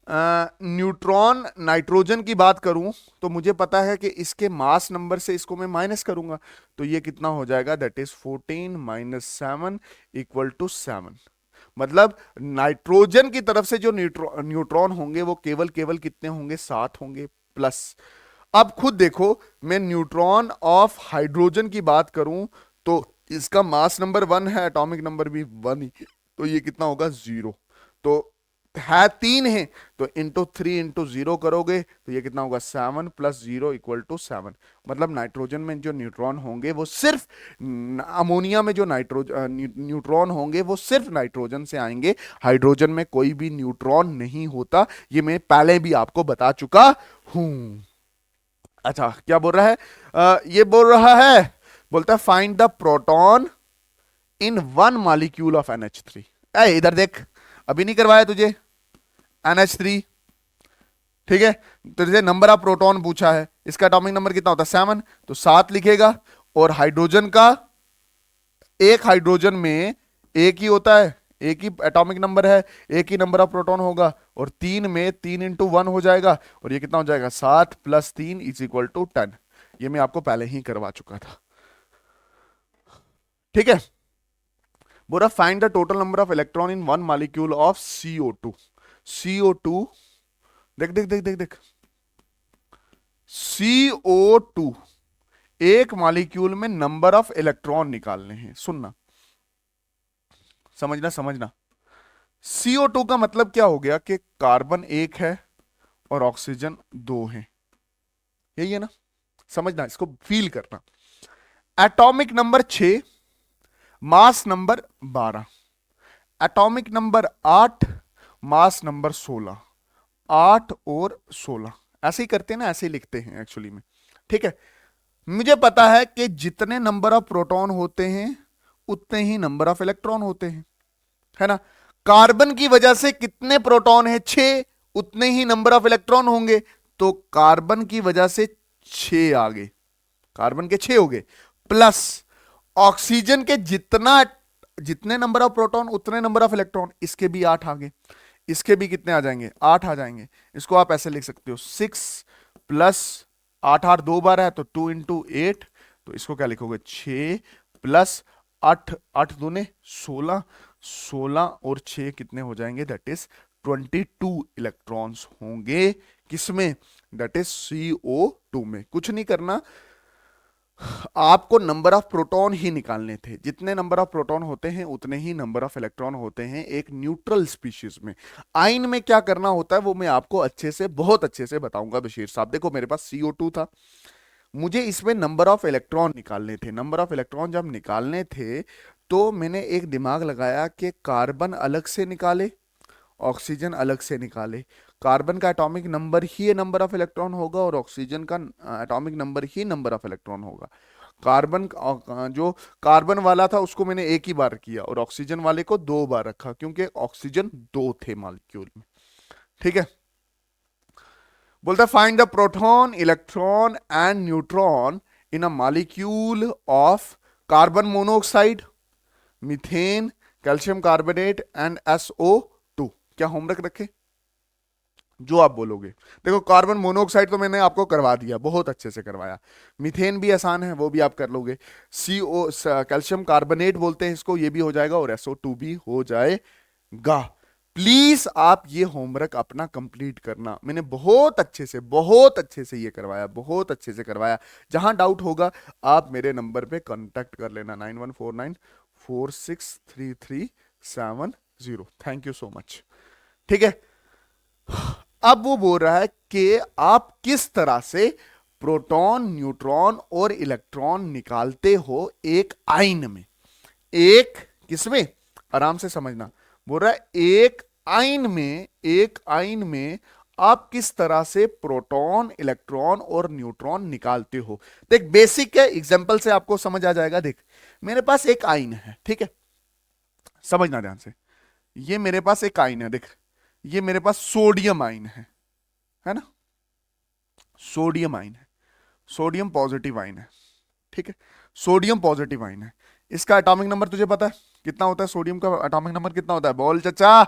न्यूट्रॉन नाइट्रोजन की बात करूं तो मुझे पता है कि इसके मास नंबर से इसको मैं माइनस करूंगा, तो ये कितना हो जाएगा, that is 14 minus 7 equal to 7। मतलब नाइट्रोजन की तरफ से जो न्यूट्रॉन होंगे वो केवल केवल कितने होंगे, 7 होंगे, प्लस। अब खुद देखो, मैं न्यूट्रॉन ऑफ हाइड्रोजन की बात करूं तो इसका मास नंबर 1 है, एटॉमिक नंबर भी 1 ही, तो ये कितना होगा, 0। तो है 3 है, तो इंटू 3 इंटू 0 करोगे तो ये कितना होगा 7 प्लस 0 इक्वल टू 7। मतलब नाइट्रोजन में जो न्यूट्रॉन होंगे वो सिर्फ अमोनिया में जो न्यूट्रॉन होंगे वो सिर्फ नाइट्रोजन से आएंगे, हाइड्रोजन में कोई भी न्यूट्रॉन नहीं होता। ये मैं पहले भी आपको बता चुका हूं। अच्छा क्या बोल रहा है? ये बोल रहा है, बोलता है find the proton in one molecule of NH3। इधर देख, अभी नहीं करवाया तुझे NH3, ठीक है? तुझे नंबर ऑफ प्रोटॉन पूछा है, इसका एटॉमिक नंबर कितना होता है 7, तो 7 लिखेगा। और हाइड्रोजन का, एक हाइड्रोजन में एक ही होता है, एक ही एटॉमिक नंबर है, एक ही नंबर ऑफ प्रोटॉन होगा। और 3 में 3 इंटू 1 हो जाएगा, और ये कितना हो जाएगा 7 प्लस 3 इज इक्वल टू 10। ये मैं आपको पहले ही करवा चुका था, ठीक है? बोला find the total number of electron in one molecule of CO2। CO2, देख देख देख देख देख, CO2 एक मॉलिक्यूल में नंबर ऑफ इलेक्ट्रॉन निकालने हैं। सुनना, समझना समझना। CO2 का मतलब क्या हो गया कि कार्बन 1 है और ऑक्सीजन 2 है, यही है ना? समझना, इसको फील करना। Atomic number 6, mass number 12, atomic number 8, mass number 16। 8 और 16 ऐसे ही करते हैं ना, ऐसे ही लिखते हैं एक्चुअली में, ठीक है? मुझे पता है कि जितने नंबर ऑफ प्रोटॉन होते हैं उतने ही नंबर ऑफ इलेक्ट्रॉन होते हैं, है ना? कार्बन की वजह से कितने प्रोटॉन है 6, उतने ही नंबर ऑफ इलेक्ट्रॉन होंगे, तो कार्बन की वजह से 6 आ गए, कार्बन के 6 हो गए। प्लस ऑक्सीजन के जितने नंबर ऑफ प्रोटॉन उतने नंबर ऑफ इलेक्ट्रॉन, इसके भी 8 आ गए। इसके भी कितने आ जाएंगे 8 आ जाएंगे। इसको आप ऐसे लिख सकते हो 6 प्लस 8, 8 दो बार है तो 2 इंटू 8, तो इसको क्या लिखोगे 6 प्लस 8, 8 दूने 16, 16 और 6 कितने हो जाएंगे, दैट इज 22 इलेक्ट्रॉन्स होंगे किसमें, दैट इज CO2 में। कुछ नहीं करना, आपको नंबर ऑफ प्रोटॉन ही निकालने थे। जितने नंबर ऑफ प्रोटॉन होते हैं उतने ही नंबर ऑफ इलेक्ट्रॉन होते हैं एक न्यूट्रल स्पीशीज में। आयन में क्या करना होता है वो मैं आपको अच्छे से, बहुत अच्छे से बताऊंगा बशीर साहब। देखो मेरे पास CO2 था, मुझे इसमें नंबर ऑफ इलेक्ट्रॉन निकालने थे। नंबर ऑफ इलेक्ट्रॉन जब निकालने थे तो मैंने एक दिमाग लगाया कि कार्बन अलग से निकाले, ऑक्सीजन अलग से निकाले। कार्बन का atomic number he number of electron होगा और ऑक्सीजन का atomic number he number of electron होगा। कार्बन जो कार्बन वाला था उसको मैंने एक ही बार किया और ऑक्सीजन वाले को 2 बार रखा, क्योंकि ऑक्सीजन 2 थे मॉलिक्यूल में, ठीक है? बोलता find the proton, electron and neutron in a molecule of carbon monoxide, methane, calcium carbonate and SO2। क्या होमवर्क रखे? जो आप बोलोगे। देखो कार्बन मोनोऑक्साइड तो मैंने आपको करवा दिया, बहुत अच्छे से करवाया। मीथेन भी आसान है, वो भी आप कर लोगे। CO कैल्शियम कार्बोनेट बोलते हैं इसको, ये भी हो जाएगा और SO2 भी हो जाएगा। प्लीज आप ये होमवर्क अपना कंप्लीट करना। मैंने बहुत अच्छे से ये करवाया, बहुत अच्छे से करवाया। जहां डाउट होगा आप मेरे नंबर पे कांटेक्ट कर लेना 9149463370। थैंक यू सो मच, ठीक है? अब वो बोल रहा है कि आप किस तरह से प्रोटॉन, न्यूट्रॉन और इलेक्ट्रॉन निकालते हो एक आयन में। एक किसमें, आराम से समझना। बोल रहा है एक आयन में आप किस तरह से प्रोटॉन, इलेक्ट्रॉन और न्यूट्रॉन निकालते हो। देख बेसिक है, एग्जांपल से आपको समझ आ जाएगा। देख मेरे पास एक आयन है, ठीक है? समझना ध्यान से, ये मेरे पास एक आयन है। देख ये मेरे पास सोडियम आयन है ना? सोडियम आयन है, सोडियम पॉजिटिव आयन है, ठीक है? सोडियम पॉजिटिव आयन है। इसका एटॉमिक नंबर तुझे पता है कितना होता है? सोडियम का एटॉमिक नंबर कितना होता है, बोल चचा?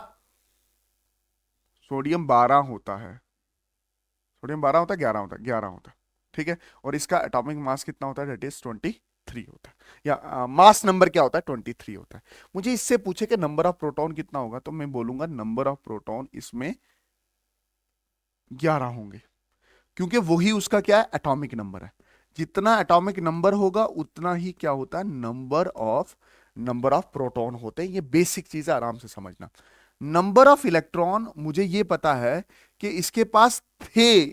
सोडियम 12 होता है। सोडियम 12 होता है, 11 होता है, 11 होता है, ठीक है? और इसका एटॉमिक मास कितना होता है, दैट इज 23 होता है। या मास नंबर क्या होता है, 23 होता है। मुझे इससे पूछे कि नंबर ऑफ प्रोटॉन कितना होगा, तो मैं बोलूंगा नंबर ऑफ प्रोटॉन इसमें 11 होंगे, क्योंकि वही उसका क्या है, एटॉमिक नंबर है। जितना एटॉमिक नंबर होगा उतना ही क्या होता है, नंबर ऑफ प्रोटॉन होते हैं। ये बेसिक चीज है, आराम से समझना। नंबर ऑफ इलेक्ट्रॉन मुझे ये पता है कि इसके पास थे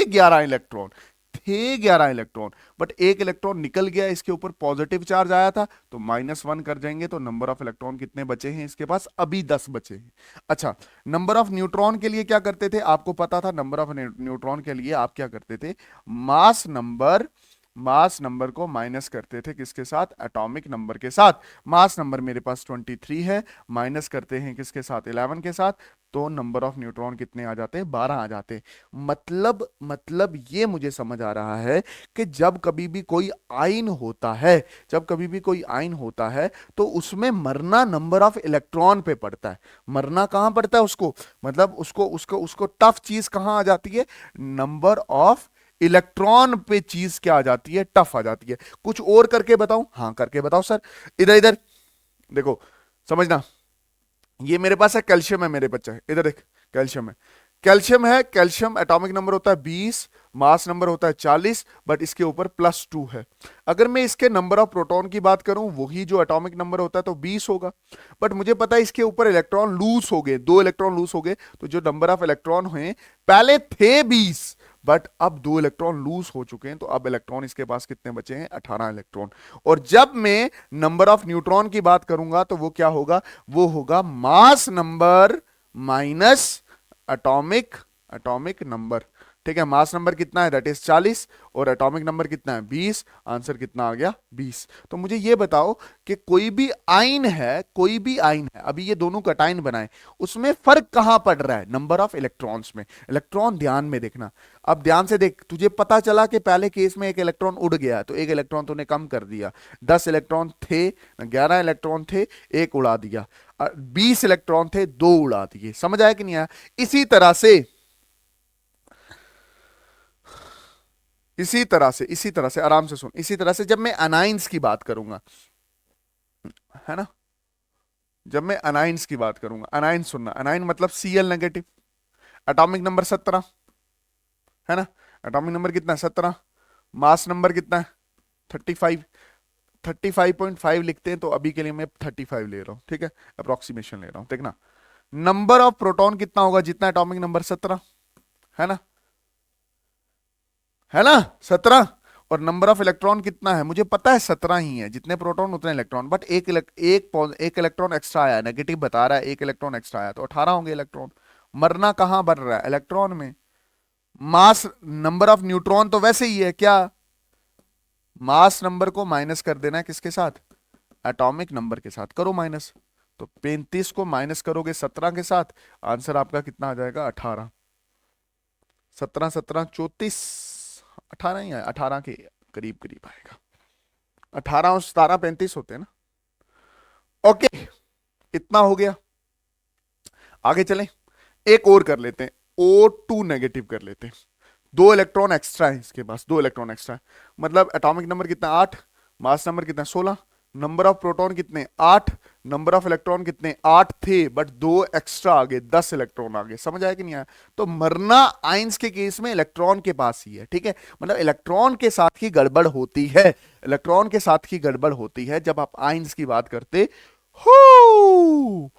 11 इलेक्ट्रॉन, थे 11 इलेक्ट्रॉन, बट एक इलेक्ट्रॉन निकल गया, इसके ऊपर पॉजिटिव चार्ज आया था, तो -1 कर जाएंगे, तो नंबर ऑफ इलेक्ट्रॉन कितने बचे हैं इसके पास? अभी 10 बचे हैं। अच्छा, नंबर ऑफ न्यूट्रॉन के लिए क्या करते थे? आपको पता था नंबर ऑफ न्यूट्रॉन के लिए आप क्या करते थे? मास नंबर को माइनस करते थे किसके साथ? एटॉमिक नंबर के साथ। मास नंबर मेरे पास 23 है, माइनस करते हैं किसके साथ? 11 के साथ, तो नंबर ऑफ न्यूट्रॉन कितने आ जाते हैं? 12 आ जाते हैं। मतलब ये मुझे समझ आ रहा है कि जब कभी भी कोई आयन होता है, जब कभी भी कोई आयन होता है, तो उसमें मरना नंबर ऑफ इलेक्ट्रॉन पे पड़ता है। मरना कहां पड़ता है उसको? मतलब उसको उसको उसको टफ चीज कहां आ जाती है? नंबर ऑफ इलेक्ट्रॉन पे चीज क्या आ जाती है? टफ आ जाती है। कुछ और करके बताऊं? हाँ करके बताओ सर। इधर इधर देखो, समझना। ये मेरे पास है कैल्शियम, है मेरे बच्चे, इधर देख, कैल्शियम है, कैल्शियम है। कैल्शियम एटॉमिक नंबर होता है 20, मास नंबर होता है 40, बट इसके ऊपर +2 है। अगर मैं इसके नंबर ऑफ प्रोटॉन की बात करूं, वही जो एटॉमिक नंबर होता है, तो 20 होगा, बट मुझे पता है इसके ऊपर इलेक्ट्रॉन लूज हो गए, 2 इलेक्ट्रॉन लूज हो गए, तो जो नंबर ऑफ इलेक्ट्रॉन हुए, पहले थे 20, बट अब 2 इलेक्ट्रॉन लूज हो चुके हैं, तो अब इलेक्ट्रॉन इसके पास कितने बचे हैं? 18 इलेक्ट्रॉन। और जब मैं नंबर ऑफ न्यूट्रॉन की बात करूंगा, तो वो क्या होगा? वो होगा mass number minus atomic atomic number. ठीक है, मास नंबर कितना है? दैट इज 40, और एटॉमिक नंबर कितना है? 20। आंसर कितना आ गया? 20। तो मुझे ये बताओ कि कोई भी आयन है, कोई भी आयन है, अभी ये दोनों कटायन बनाए, उसमें फर्क कहां पड़ रहा है? नंबर ऑफ इलेक्ट्रॉन्स में। इलेक्ट्रॉन ध्यान में देखना, अब ध्यान से देख, तुझे पता चला कि पहले केस में एक इलेक्ट्रॉन उड़ गया, तो एक इलेक्ट्रॉन तूने कम कर दिया। 10 इलेक्ट्रॉन थे, 11 इलेक्ट्रॉन थे, एक उड़ा दिया। 20 इलेक्ट्रॉन थे, 2 उड़ा दिए। समझ आया कि नहीं आया? इसी तरह से आराम से सुन, इसी तरह से जब मैं अनाइंस की बात करूंगा, है ना, जब मैं अनाइंस की बात करूंगा, अनाइन सुनना, अनाइन मतलब Cl नेगेटिव, एटॉमिक नंबर 17, है ना, एटॉमिक नंबर कितना है? 17। मास नंबर कितना है? 35। 35.5 लिखते हैं, तो अभी के लिए मैं 35 ले रहा हूं, ठीक है, अप्रोक्सीमेशन ले रहा हूं। देखना, नंबर ऑफ प्रोटॉन कितना होगा? जितना एटॉमिक नंबर 17, है ना, है ना, 17। और नंबर ऑफ इलेक्ट्रॉन कितना है? मुझे पता है 17 ही है, जितने प्रोटॉन उतने इलेक्ट्रॉन, बट एक इलेक्ट्रॉन एक्स्ट्रा आया, नेगेटिव बता रहा है, एक इलेक्ट्रॉन एक्स्ट्रा आया, तो 18 होंगे इलेक्ट्रॉन। मरना कहां बन रहा है? इलेक्ट्रॉन में। मास नंबर ऑफ न्यूट्रॉन तो वैसे ही है क्या? मास नंबर को माइनस कर देना है किसके साथ? एटॉमिक नंबर के साथ। करो माइनस, तो 35 को माइनस करोगे 17 के साथ, आंसर आपका कितना आ जाएगा? 18। 17 17 34, 18 ही है, 18 के करीब करीब आएगा। 18 और 17 35 होते हैं ना। ओके, इतना हो गया। आगे चलें, एक और कर लेते हैं, O2 नेगेटिव कर लेते हैं। 2 इलेक्ट्रॉन एक्स्ट्रा है इसके पास, 2 इलेक्ट्रॉन एक्स्ट्रा है, मतलब एटॉमिक नंबर कितना? 8, मास नंबर कितना? 16, नंबर ऑफ प्रोटॉन कितने? 8, नंबर ऑफ इलेक्ट्रॉन कितने? 8 थे, बट 2 एक्स्ट्रा आ गए, 10 इलेक्ट्रॉन आ गए। समझ आया कि नहीं आया? तो मरना आइंस के केस में इलेक्ट्रॉन के पास ही है, ठीक है, मतलब इलेक्ट्रॉन के साथ ही गड़बड़ होती है, इलेक्ट्रॉन के साथ ही गड़बड़ होती है जब आप आइंस की बात करते हो।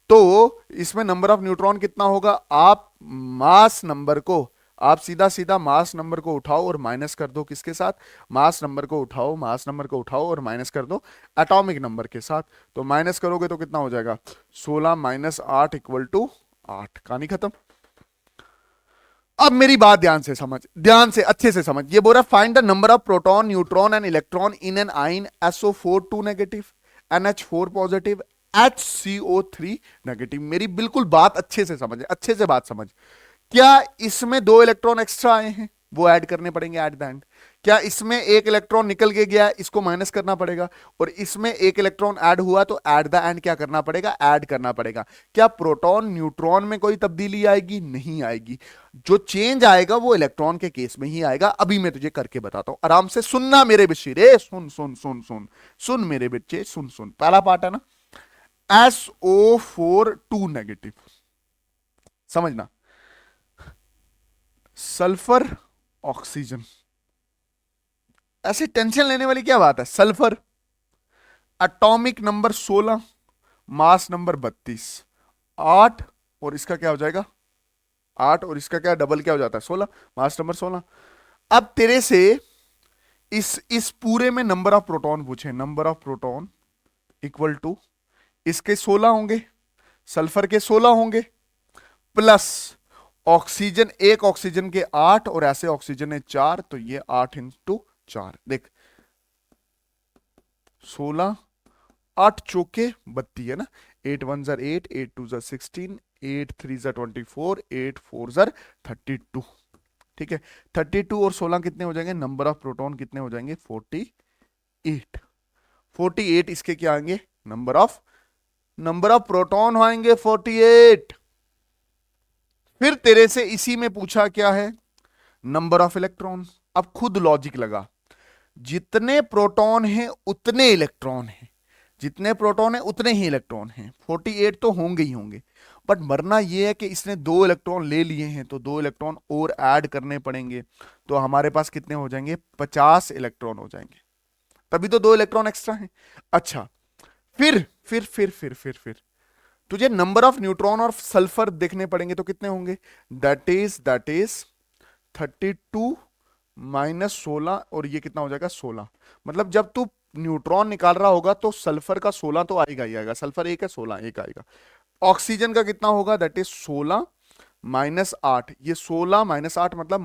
तो इसमें नंबर ऑफ न्यूट्रॉन कितना होगा? आप मास नंबर को, आप सीधा सीधा मास नंबर को उठाओ और माइनस कर दो किसके साथ? मास नंबर को उठाओ, मास नंबर को उठाओ और माइनस कर दो एटॉमिक नंबर के साथ। तो माइनस करोगे तो कितना हो जाएगा? 16 - 8 = 8। कहानी खत्म। अब मेरी बात ध्यान से समझ, ध्यान से अच्छे से समझ। ये बोल रहा है find the number of proton, neutron and electron in an आइन SO4 2 negative, NH4 positive, HCO3 negative. मेरी बिल्कुल बात अच्छे से समझ, अच्छे से बात समझ। क्या इसमें 2 इलेक्ट्रॉन एक्स्ट्रा आए हैं? वो ऐड करने पड़ेंगे एट द एंड। क्या इसमें एक इलेक्ट्रॉन निकल के गया, इसको माइनस करना पड़ेगा? और इसमें एक इलेक्ट्रॉन ऐड हुआ, तो एट द एंड क्या करना पड़ेगा? ऐड करना पड़ेगा। क्या प्रोटॉन न्यूट्रॉन में कोई तब्दीली आएगी? नहीं आएगी। जो चेंज आएगा वो इलेक्ट्रॉन के केस में ही आएगा। अभी मैं तुझे करके बताता हूं, आराम से सुनना मेरे बच्चे रे, सुन सुन सुन सुन सुन मेरे बच्चे, सुन सुन। पहला पार्ट है ना, SO4 2 नेगेटिव, समझना, सल्फर ऑक्सीजन, ऐसे टेंशन लेने वाली क्या बात है? एटॉमिक नंबर 16, मास नंबर 32, 8 और इसका क्या हो जाएगा 8 और इसका क्या डबल क्या हो जाता है 16, मास नंबर 16। अब तेरे से इस पूरे में नंबर ऑफ प्रोटॉन पूछे, number of proton equal to इसके 16 होंगे, सल्फर के 16 होंगे, प्लस ऑक्सीजन, एक ऑक्सीजन के 8 और ऐसे ऑक्सीजन है 4, तो ये 8 इंटू 4 देख 16, 8 चौके 32 है ना, 8 1 जार 8, 8 2 जार 16, 8 3 जार 24, 8 4 जार 32। ठीक है, 32 और 16 कितने हो जाएंगे, नंबर ऑफ प्रोटॉन कितने हो जाएंगे 48। 48 इसके क्या आएंगे, नंबर ऑफ प्रोटॉन आएंगे 48। फिर तेरे से इसी में पूछा क्या है, नंबर ऑफ इलेक्ट्रॉन। अब खुद लॉजिक लगा, जितने प्रोटॉन हैं उतने इलेक्ट्रॉन हैं, जितने प्रोटॉन हैं उतने ही इलेक्ट्रॉन हैं, 48 तो होंगे ही होंगे। बट मरना यह है कि इसने 2 इलेक्ट्रॉन ले लिए हैं, तो 2 इलेक्ट्रॉन और ऐड करने पड़ेंगे, तो हमारे पास कितने हो जाएंगे 50 इलेक्ट्रॉन हो जाएंगे, तभी तो 2 इलेक्ट्रॉन एक्स्ट्रा हैं। अच्छा, फिर तुझे नंबर ऑफ न्यूट्रॉन और सल्फर देखने पड़ेंगे, तो कितने होंगे, दैट इज 32 माइनस 16, और ये कितना हो जाएगा 16। मतलब जब तू न्यूट्रॉन निकाल रहा होगा तो सल्फर का 16 तो आएगा ही आएगा, सल्फर एक है 16 एक आएगा। ऑक्सीजन का कितना होगा, दैट इज 16 माइनस 8, ये 16 माइनस 8 मतलब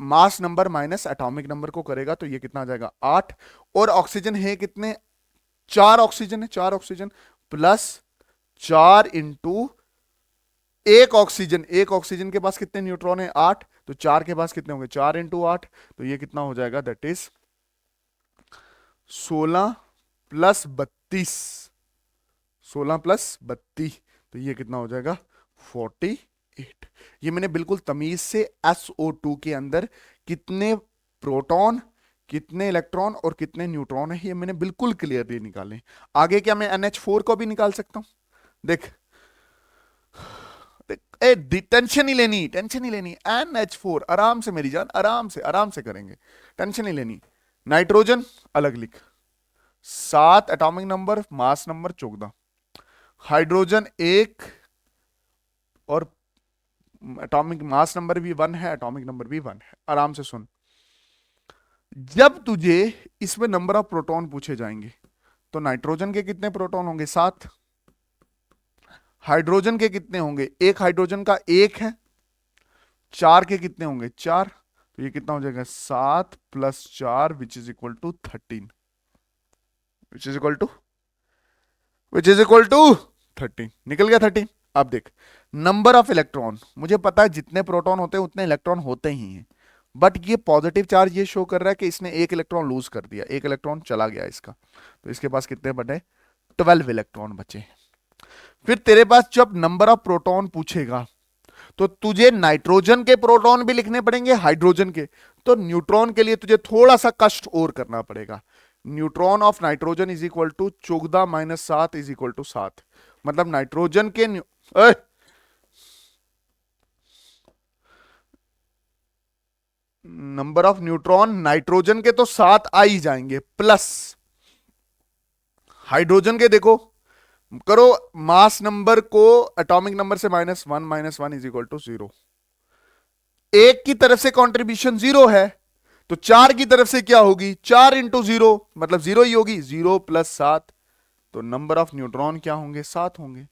mass number minus atomic number को करेगा, तो ये कितना आ जाएगा 8। और ऑक्सीजन है कितने, 4 ऑक्सीजन है, 4 ऑक्सीजन प्लस 4 इंटू एक ऑक्सीजन के पास कितने न्यूट्रॉन है 8, तो 4 के पास कितने होंगे 4 इंटू 8, तो ये कितना हो जाएगा, दैट इज 16 प्लस 32, 16 प्लस 32, तो ये कितना हो जाएगा 48। ये मैंने बिल्कुल तमीज से SO2 के अंदर कितने प्रोटॉन, कितने इलेक्ट्रॉन और कितने न्यूट्रॉन है, ये मैंने बिल्कुल क्लियरली निकाले। आगे क्या मैं NH4 को भी निकाल सकता हूं, देख टेंशन ही लेनी NH4 आराम से मेरी जान, आराम से करेंगे, टेंशन नहीं लेनी। नाइट्रोजन अलग लिख, 7 atomic number, mass number 14, hydrogen 1 और एटॉमिक मास नंबर भी 1 है, एटॉमिक नंबर भी 1 है। आराम से सुन, जब तुझे इसमें नंबर ऑफ प्रोटॉन पूछे जाएंगे, तो नाइट्रोजन के कितने प्रोटॉन होंगे 7, हाइड्रोजन के कितने होंगे, एक हाइड्रोजन का 1 है, 4 के कितने होंगे 4, तो ये कितना हो जाएगा 7 plus 4 which is equal to 13, which is equal to 13, निकल गया 13। अब देख नंबर ऑफ इलेक्ट्रॉन, मुझे पता है जितने प्रोटॉन होते हैं उतने इलेक्ट्रॉन होते ही हैं, बट ये पॉजिटिव चार्ज ये शो कर रहा है कि इसने एक इलेक्ट्रॉन लूज कर दिया, एक इलेक्ट्रॉन चला गया इसका, तो इसके पास कितने बचे 12 इलेक्ट्रॉन बचे। फिर तेरे पास जब नंबर ऑफ प्रोटॉन पूछेगा तो तुझे नाइट्रोजन के प्रोटॉन भी लिखने पड़ेंगे, हाइड्रोजन के, तो न्यूट्रॉन के लिए तुझे थोड़ा सा कष्ट और करना पड़ेगा। Neutron of nitrogen is equal to 14 minus 7 is equal to 7, मतलब नाइट्रोजन के नंबर ऑफ न्यूट्रॉन नाइट्रोजन के तो 7 आ ही जाएंगे, प्लस हाइड्रोजन के देखो करो, मास नंबर को एटॉमिक नंबर से minus one is equal to 0, एक की तरफ से कंट्रीब्यूशन 0 है, तो 4 की तरफ से क्या होगी 4 इंटू 0 मतलब 0 ही होगी, 0 प्लस 7, तो नंबर ऑफ न्यूट्रॉन क्या होंगे 7 होंगे।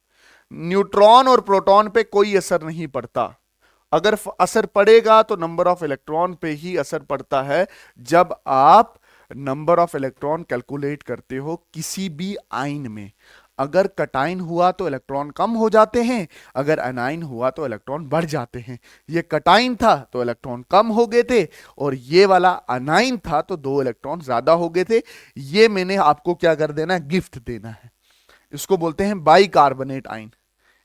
न्यूट्रॉन और प्रोटॉन पे कोई असर नहीं पड़ता, अगर असर पड़ेगा तो नंबर ऑफ इलेक्ट्रॉन पे ही असर पड़ता है, जब आप नंबर ऑफ इलेक्ट्रॉन कैलकुलेट करते हो किसी भी आयन में। अगर कटाइन हुआ तो इलेक्ट्रॉन कम हो जाते हैं, अगर एनाइन हुआ तो इलेक्ट्रॉन बढ़ जाते हैं। ये कटाइन था तो इलेक्ट्रॉन कम हो गए थे, और ये वाला अनाइन था तो 2 इलेक्ट्रॉन ज्यादा हो गए थे। ये मैंने आपको क्या कर देना है, गिफ्ट देना है। इसको बोलते हैं बाई कार्बोनेट आयन।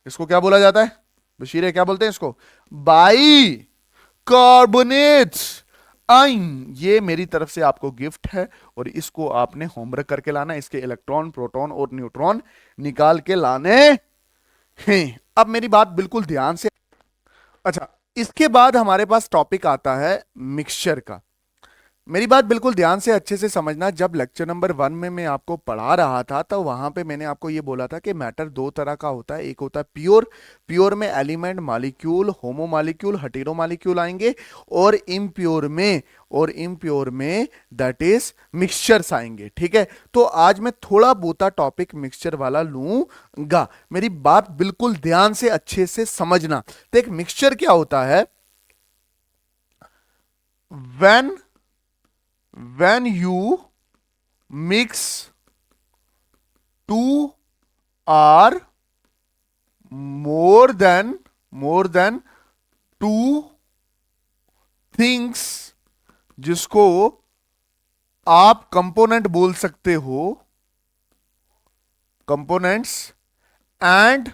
इसको क्या बोला जाता है बशीरे, क्या बोलते हैं इसको, बाई कार्बोनेट आइन। ये मेरी तरफ से आपको गिफ्ट है, और इसको आपने होमवर्क करके लाना, इसके इलेक्ट्रॉन प्रोटॉन और न्यूट्रॉन निकाल के लाने हैं। अब मेरी बात बिल्कुल ध्यान से, अच्छा इसके बाद हमारे पास टॉपिक आता है मिक्सचर का। मेरी बात बिल्कुल ध्यान से अच्छे से समझना। जब लेक्चर नंबर 1 में मैं आपको पढ़ा रहा था तो वहां पे मैंने आपको ये बोला था कि मैटर दो तरह का होता है। एक होता है प्योर, प्योर में एलिमेंट, मॉलिक्यूल, होमो मॉलिक्यूल, हेटेरो मॉलिक्यूल आएंगे, और इम्प्योर में, और इम्प्योर में दैट इज मिक्सचर्स आएंगे। ठीक है, तो आज मैं थोड़ा बोता टॉपिक मिक्सचर वाला लूंगा। मेरी बात बिल्कुल ध्यान से अच्छे से समझना। तो एक मिक्सचर क्या होता है? when when you mix two or more than two things, जिसको आप कंपोनेंट बोल सकते हो, components, and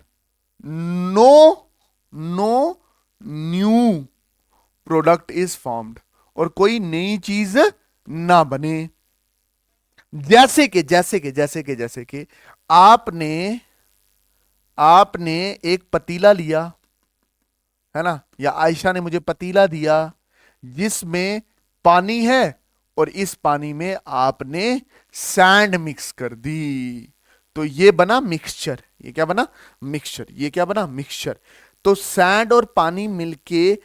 no no new product is formed, और कोई नई चीज ना बने। जैसे कि आपने आपने एक पतीला लिया है ना, या आयशा ने मुझे पतीला दिया जिसमें पानी है, और इस पानी में आपने सैंड मिक्स कर दी, तो ये बना मिक्सचर। ये क्या बना? मिक्सचर। ये क्या बना? मिक्सचर। तो सैंड और पानी मिलके,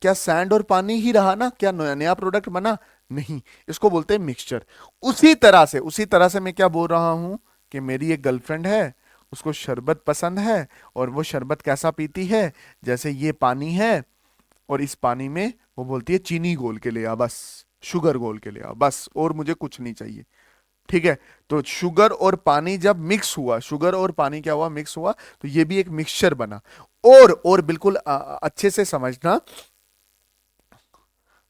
क्या सैंड और पानी ही रहा ना? क्या नया नया प्रोडक्ट बना? नहीं, इसको बोलते हैं मिक्सचर। उसी तरह से मैं क्या बोल रहा हूं कि मेरी एक गर्लफ्रेंड है, उसको शरबत पसंद है, और वो शरबत कैसा पीती है? जैसे ये पानी है, और इस पानी में वो बोलती है चीनी घोल के ले आ, बस शुगर घोल के ले आ बस, और मुझे कुछ नहीं चाहिए। ठीक है, तो शुगर और पानी जब मिक्स हुआ, शुगर और पानी क्या हुआ? मिक्स हुआ, तो ये भी एक मिक्सचर बना। और बिल्कुल अच्छे से समझना,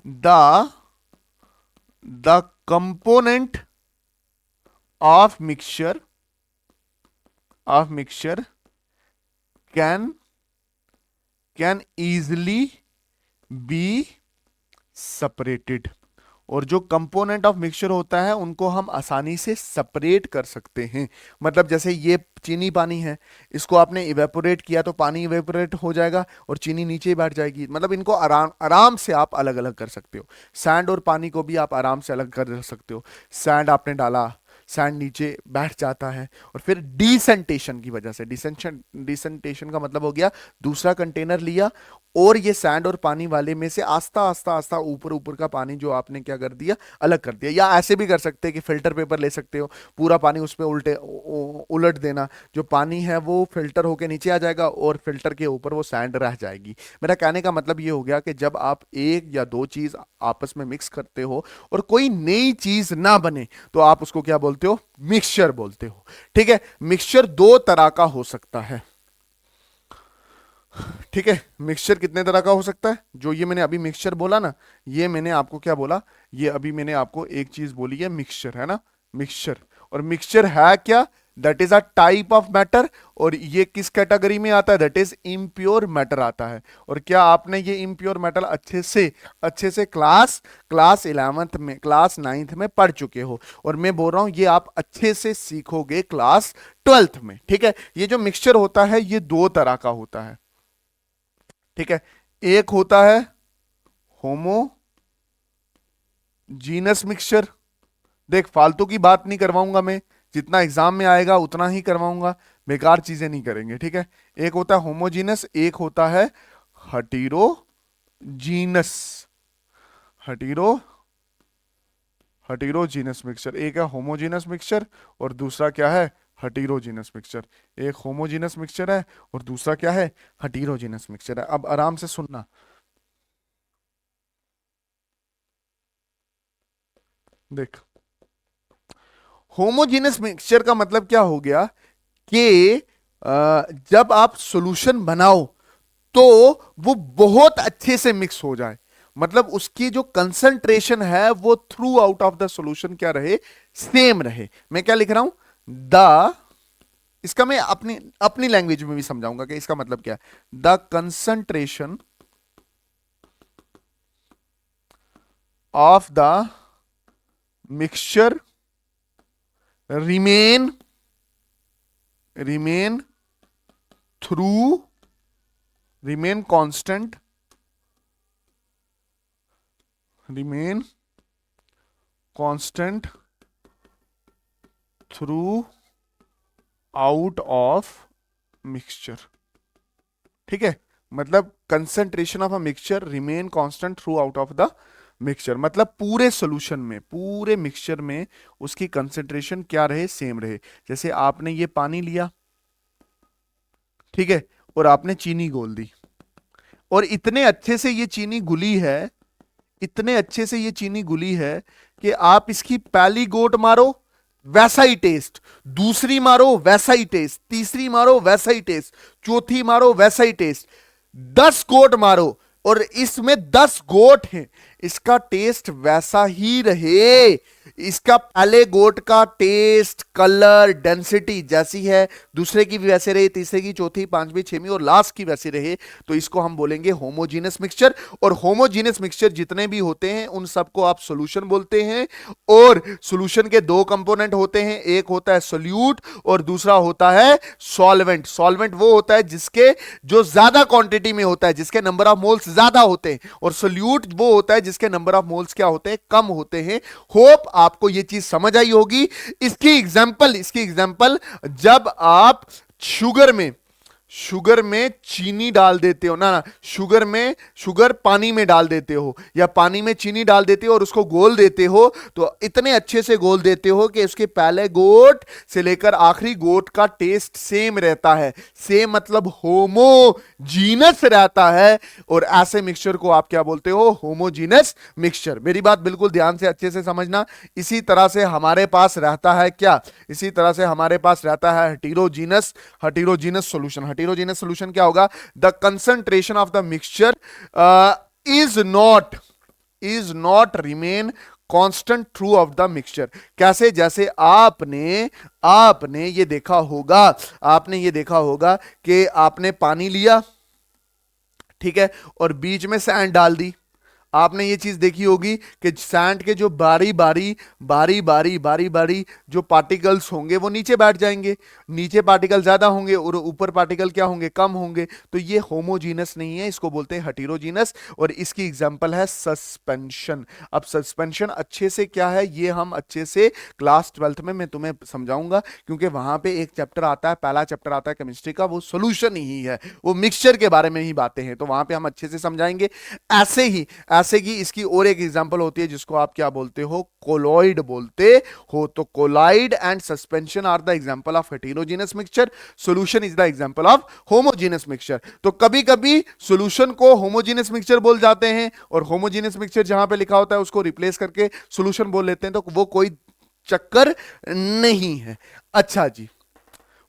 the the component of mixture can can easily be separated. और जो कंपोनेंट ऑफ मिक्सचर होता है उनको हम आसानी से सेपरेट कर सकते हैं। मतलब जैसे ये चीनी पानी है, इसको आपने इवेपोरेट किया तो पानी इवेपोरेट हो जाएगा और चीनी नीचे ही बैठ जाएगी। मतलब इनको आराम आराम से आप अलग अलग कर सकते हो। सैंड और पानी को भी आप आराम से अलग कर सकते हो। सैंड आपने डाला, सैंड नीचे बैठ जाता है, और फिर डिसेंटेशन की वजह से, डिसेंटेशन का मतलब हो गया दूसरा कंटेनर लिया, और ये सैंड और पानी वाले में से आस्ता आस्ता आस्ता ऊपर ऊपर का पानी जो आपने क्या कर दिया? अलग कर दिया। या ऐसे भी कर सकते हैं कि फिल्टर पेपर ले सकते हो, पूरा पानी उसमें उलट देना, जो पानी है वो फिल्टर होके नीचे आ जाएगा, और फिल्टर के ऊपर वो सैंड रह जाएगी। मेरा कहने का मतलब ये हो गया कि जब आप एक या दो चीज आपस में मिक्स करते हो और कोई नई चीज ना बने, तो आप उसको क्या बोलते हो? मिक्सचर बोलते हो। ठीक है, मिक्सचर दो तरह का हो सकता है। ठीक है, मिक्सचर कितने तरह का हो सकता है? जो ये मैंने अभी मिक्सचर बोला ना, ये मैंने आपको क्या बोला? ये अभी मैंने आपको एक चीज बोली है, मिक्सचर, है ना? मिक्सचर। और मिक्सचर है क्या? That is a type of matter. और ये किस कैटेगरी में आता है? दैट इज इम्प्योर मैटर आता है। और क्या आपने ये इम्प्योर मैटर अच्छे से क्लास 11th में, क्लास 9th में पढ़ चुके हो? और मैं बोल रहा हूं ये आप अच्छे से सीखोगे क्लास 12th में। ठीक है, ये जो मिक्सचर होता है ये दो तरह का होता है। ठीक है, एक होता है होमोजीनस मिक्सचर। देख, फालतू की बात नहीं करवाऊंगा मैं, जितना एग्जाम में आएगा उतना ही करवाऊंगा, बेकार चीजें नहीं करेंगे। ठीक है, एक होता है होमोजीनस, एक होता है हटीरोजीनस। हटीरो हटीरोजीनस मिक्सचर। एक है होमोजीनस मिक्सचर और दूसरा क्या है? हटीरोजीनस मिक्सचर। एक होमोजीनस मिक्सचर है और दूसरा क्या है? हटीरोजीनस मिक्सचर है। अब आराम से सुनना। देख, होमोजीनस मिक्सचर का मतलब क्या हो गया कि जब आप सॉल्यूशन बनाओ तो वो बहुत अच्छे से मिक्स हो जाए। मतलब उसकी जो कंसंट्रेशन है वो through out of the solution क्या रहे? सेम रहे। मैं क्या लिख रहा हूं? द इसका मैं अपनी अपनी लैंग्वेज में भी समझाऊंगा कि इसका मतलब क्या है। The concentration of the mixture remain remain through remain constant remain constant through out of mixture. ठीक है, मतलब concentration of a mixture remain constant through out of the mixture, मतलब पूरे सॉल्यूशन में, पूरे मिक्सचर में उसकी कंसेंट्रेशन क्या रहे, सेम रहे। जैसे आपने ये पानी लिया, ठीक है, और आपने चीनी घोल दी, और इतने अच्छे से ये चीनी घुली है, इतने अच्छे से ये चीनी घुली है कि आप इसकी पहली गोट मारो वैसा ही टेस्ट, दूसरी मारो वैसा ही टेस्ट, तीसरी मारो वैसा ही टेस्ट, चौथी मारो वैसा ही टेस्ट, 10 गोट मारो और इसमें 10 गोट हैं, इसका टेस्ट वैसा ही रहे। इसका पहले गोट का टेस्ट, कलर, डेंसिटी जैसी है, दूसरे की भी वैसे रहे, तीसरे की, चौथी, पांचवी, छठवीं और लास्ट की वैसी रहे, तो इसको हम बोलेंगे होमोजीनस मिक्सचर। और होमोजीनस मिक्सचर जितने भी होते हैं उन सबको आप सॉल्यूशन बोलते हैं। और सॉल्यूशन के दो कंपोनेंट होते हैं, एक होता है सोल्यूट और दूसरा होता है सॉल्वेंट। सॉल्वेंट वो होता है जिसके जो ज्यादा क्वांटिटी में होता है, जिसके नंबर ऑफ मोल्स ज्यादा होते हैं, और सोल्यूट वो होता है जिसके नंबर ऑफ मोल्स क्या होते हैं, कम होते हैं। होप आपको यह चीज समझ आई होगी। इसकी एग्जांपल जब आप शुगर में चीनी डाल देते हो ना, शुगर पानी में डाल देते हो, या पानी में चीनी डाल देते हो और उसको घोल देते हो, तो इतने अच्छे से घोल देते हो कि उसके पहले गोट से लेकर आखिरी गोट का टेस्ट सेम रहता है। सेम मतलब होमोजीनस रहता है, और ऐसे मिक्सचर को आप क्या बोलते हो, होमोजीनस मिक्सचर। मेरी बात बिल्कुल ध्यान से अच्छे से समझना। इसी तरह से हमारे पास रहता है क्या, इसी तरह से हमारे पास रहता है हेटेरोजीनस सॉल्यूशन। हेटेरोजीनस सॉल्यूशन क्या होगा, the concentration of the mixture is not remain constant through of the mixture. कैसे, जैसे आपने ये देखा होगा कि आपने पानी लिया, ठीक है, और बीच में सैंड डाल दी। आपने ये चीज देखी होगी कि सैंड के जो बारी बारी जो पार्टिकल्स होंगे वो नीचे बैठ जाएंगे, नीचे पार्टिकल ज्यादा होंगे और ऊपर पार्टिकल क्या होंगे, कम होंगे। तो ये होमोजीनस नहीं है, इसको बोलते हैं हेटेरोजीनस। और इसकी एग्जांपल है सस्पेंशन। अब सस्पेंशन अच्छे से क्या है, ये हम अच्छे से क्लास 12th में मैं तुम्हें समझाऊंगा, क्योंकि वहां पे एक चैप्टर आता है, पहला चैप्टर आता है केमिस्ट्री का, वो सोल्यूशन ही है, वो मिक्सचर के बारे में ही बातें हैं, तो वहां पे हम अच्छे से समझाएंगे। ऐसे की इसकी और एक एग्जांपल होती है जिसको आप क्या बोलते हो, कोलॉइड बोलते हो। तो colloid and suspension are the example of heterogeneous mixture, solution is the example of homogeneous mixture. तो कभी कभी सॉल्यूशन को होमोजीनस मिक्सचर बोल जाते हैं, और होमोजीनस मिक्सचर जहां पे लिखा होता है उसको रिप्लेस करके सॉल्यूशन बोल लेते हैं, तो वो कोई चक्कर नहीं है। अच्छा जी,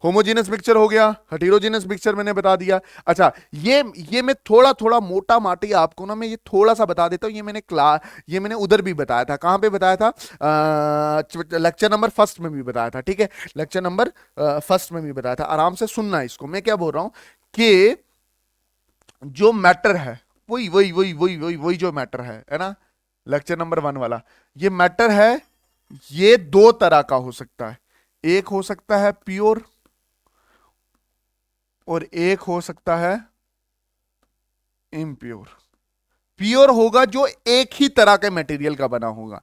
होमोजीनस मिक्सचर हो गया, हेटेरोजीनस मिक्सचर मैंने बता दिया। अच्छा, ये मैं थोड़ा मोटा माटी आपको ना मैं ये थोड़ा सा बता देता हूं। ये मैंने उधर भी बताया था। कहां पे बताया था, लेक्चर नंबर फर्स्ट में भी बताया था। ठीक है, लेक्चर नंबर फर्स्ट में भी बताया था। आराम से सुनना इसको। मैं क्या बोल रहा हूं कि जो मैटर है वही जो मैटर है ना, लेक्चर नंबर 1 वाला, ये मैटर है, ये दो तरह का हो सकता है। एक हो सकता है प्योर और एक हो सकता है इम्प्योर। प्योर होगा जो एक ही तरह के मटेरियल का बना होगा,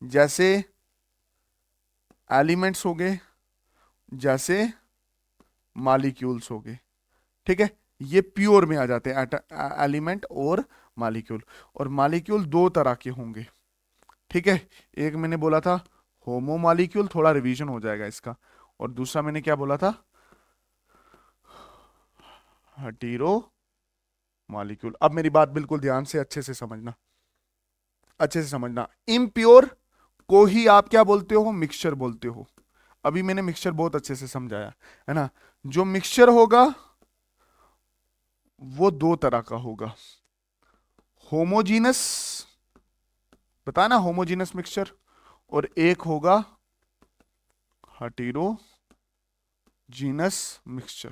जैसे एलिमेंट्स हो गए, जैसे मॉलिक्यूल्स हो गए। ठीक है, ये प्योर में आ जाते हैं, एलिमेंट और मॉलिक्यूल। और मॉलिक्यूल दो तरह के होंगे। ठीक है, एक मैंने बोला था होमो मॉलिक्यूल, थोड़ा रिवीजन हो जाएगा इसका, और दूसरा मैंने क्या बोला था, हेटेरो मॉलिक्यूल। अब मेरी बात बिल्कुल ध्यान से अच्छे से समझना। इम्प्योर को ही आप क्या बोलते हो, मिक्सचर बोलते हो। अभी मैंने मिक्सचर बहुत अच्छे से समझाया है ना। जो मिक्सचर होगा वो दो तरह का होगा, होमोजीनस, बताया ना, होमोजीनस मिक्सचर, और एक होगा हेटेरोजीनस मिक्सचर।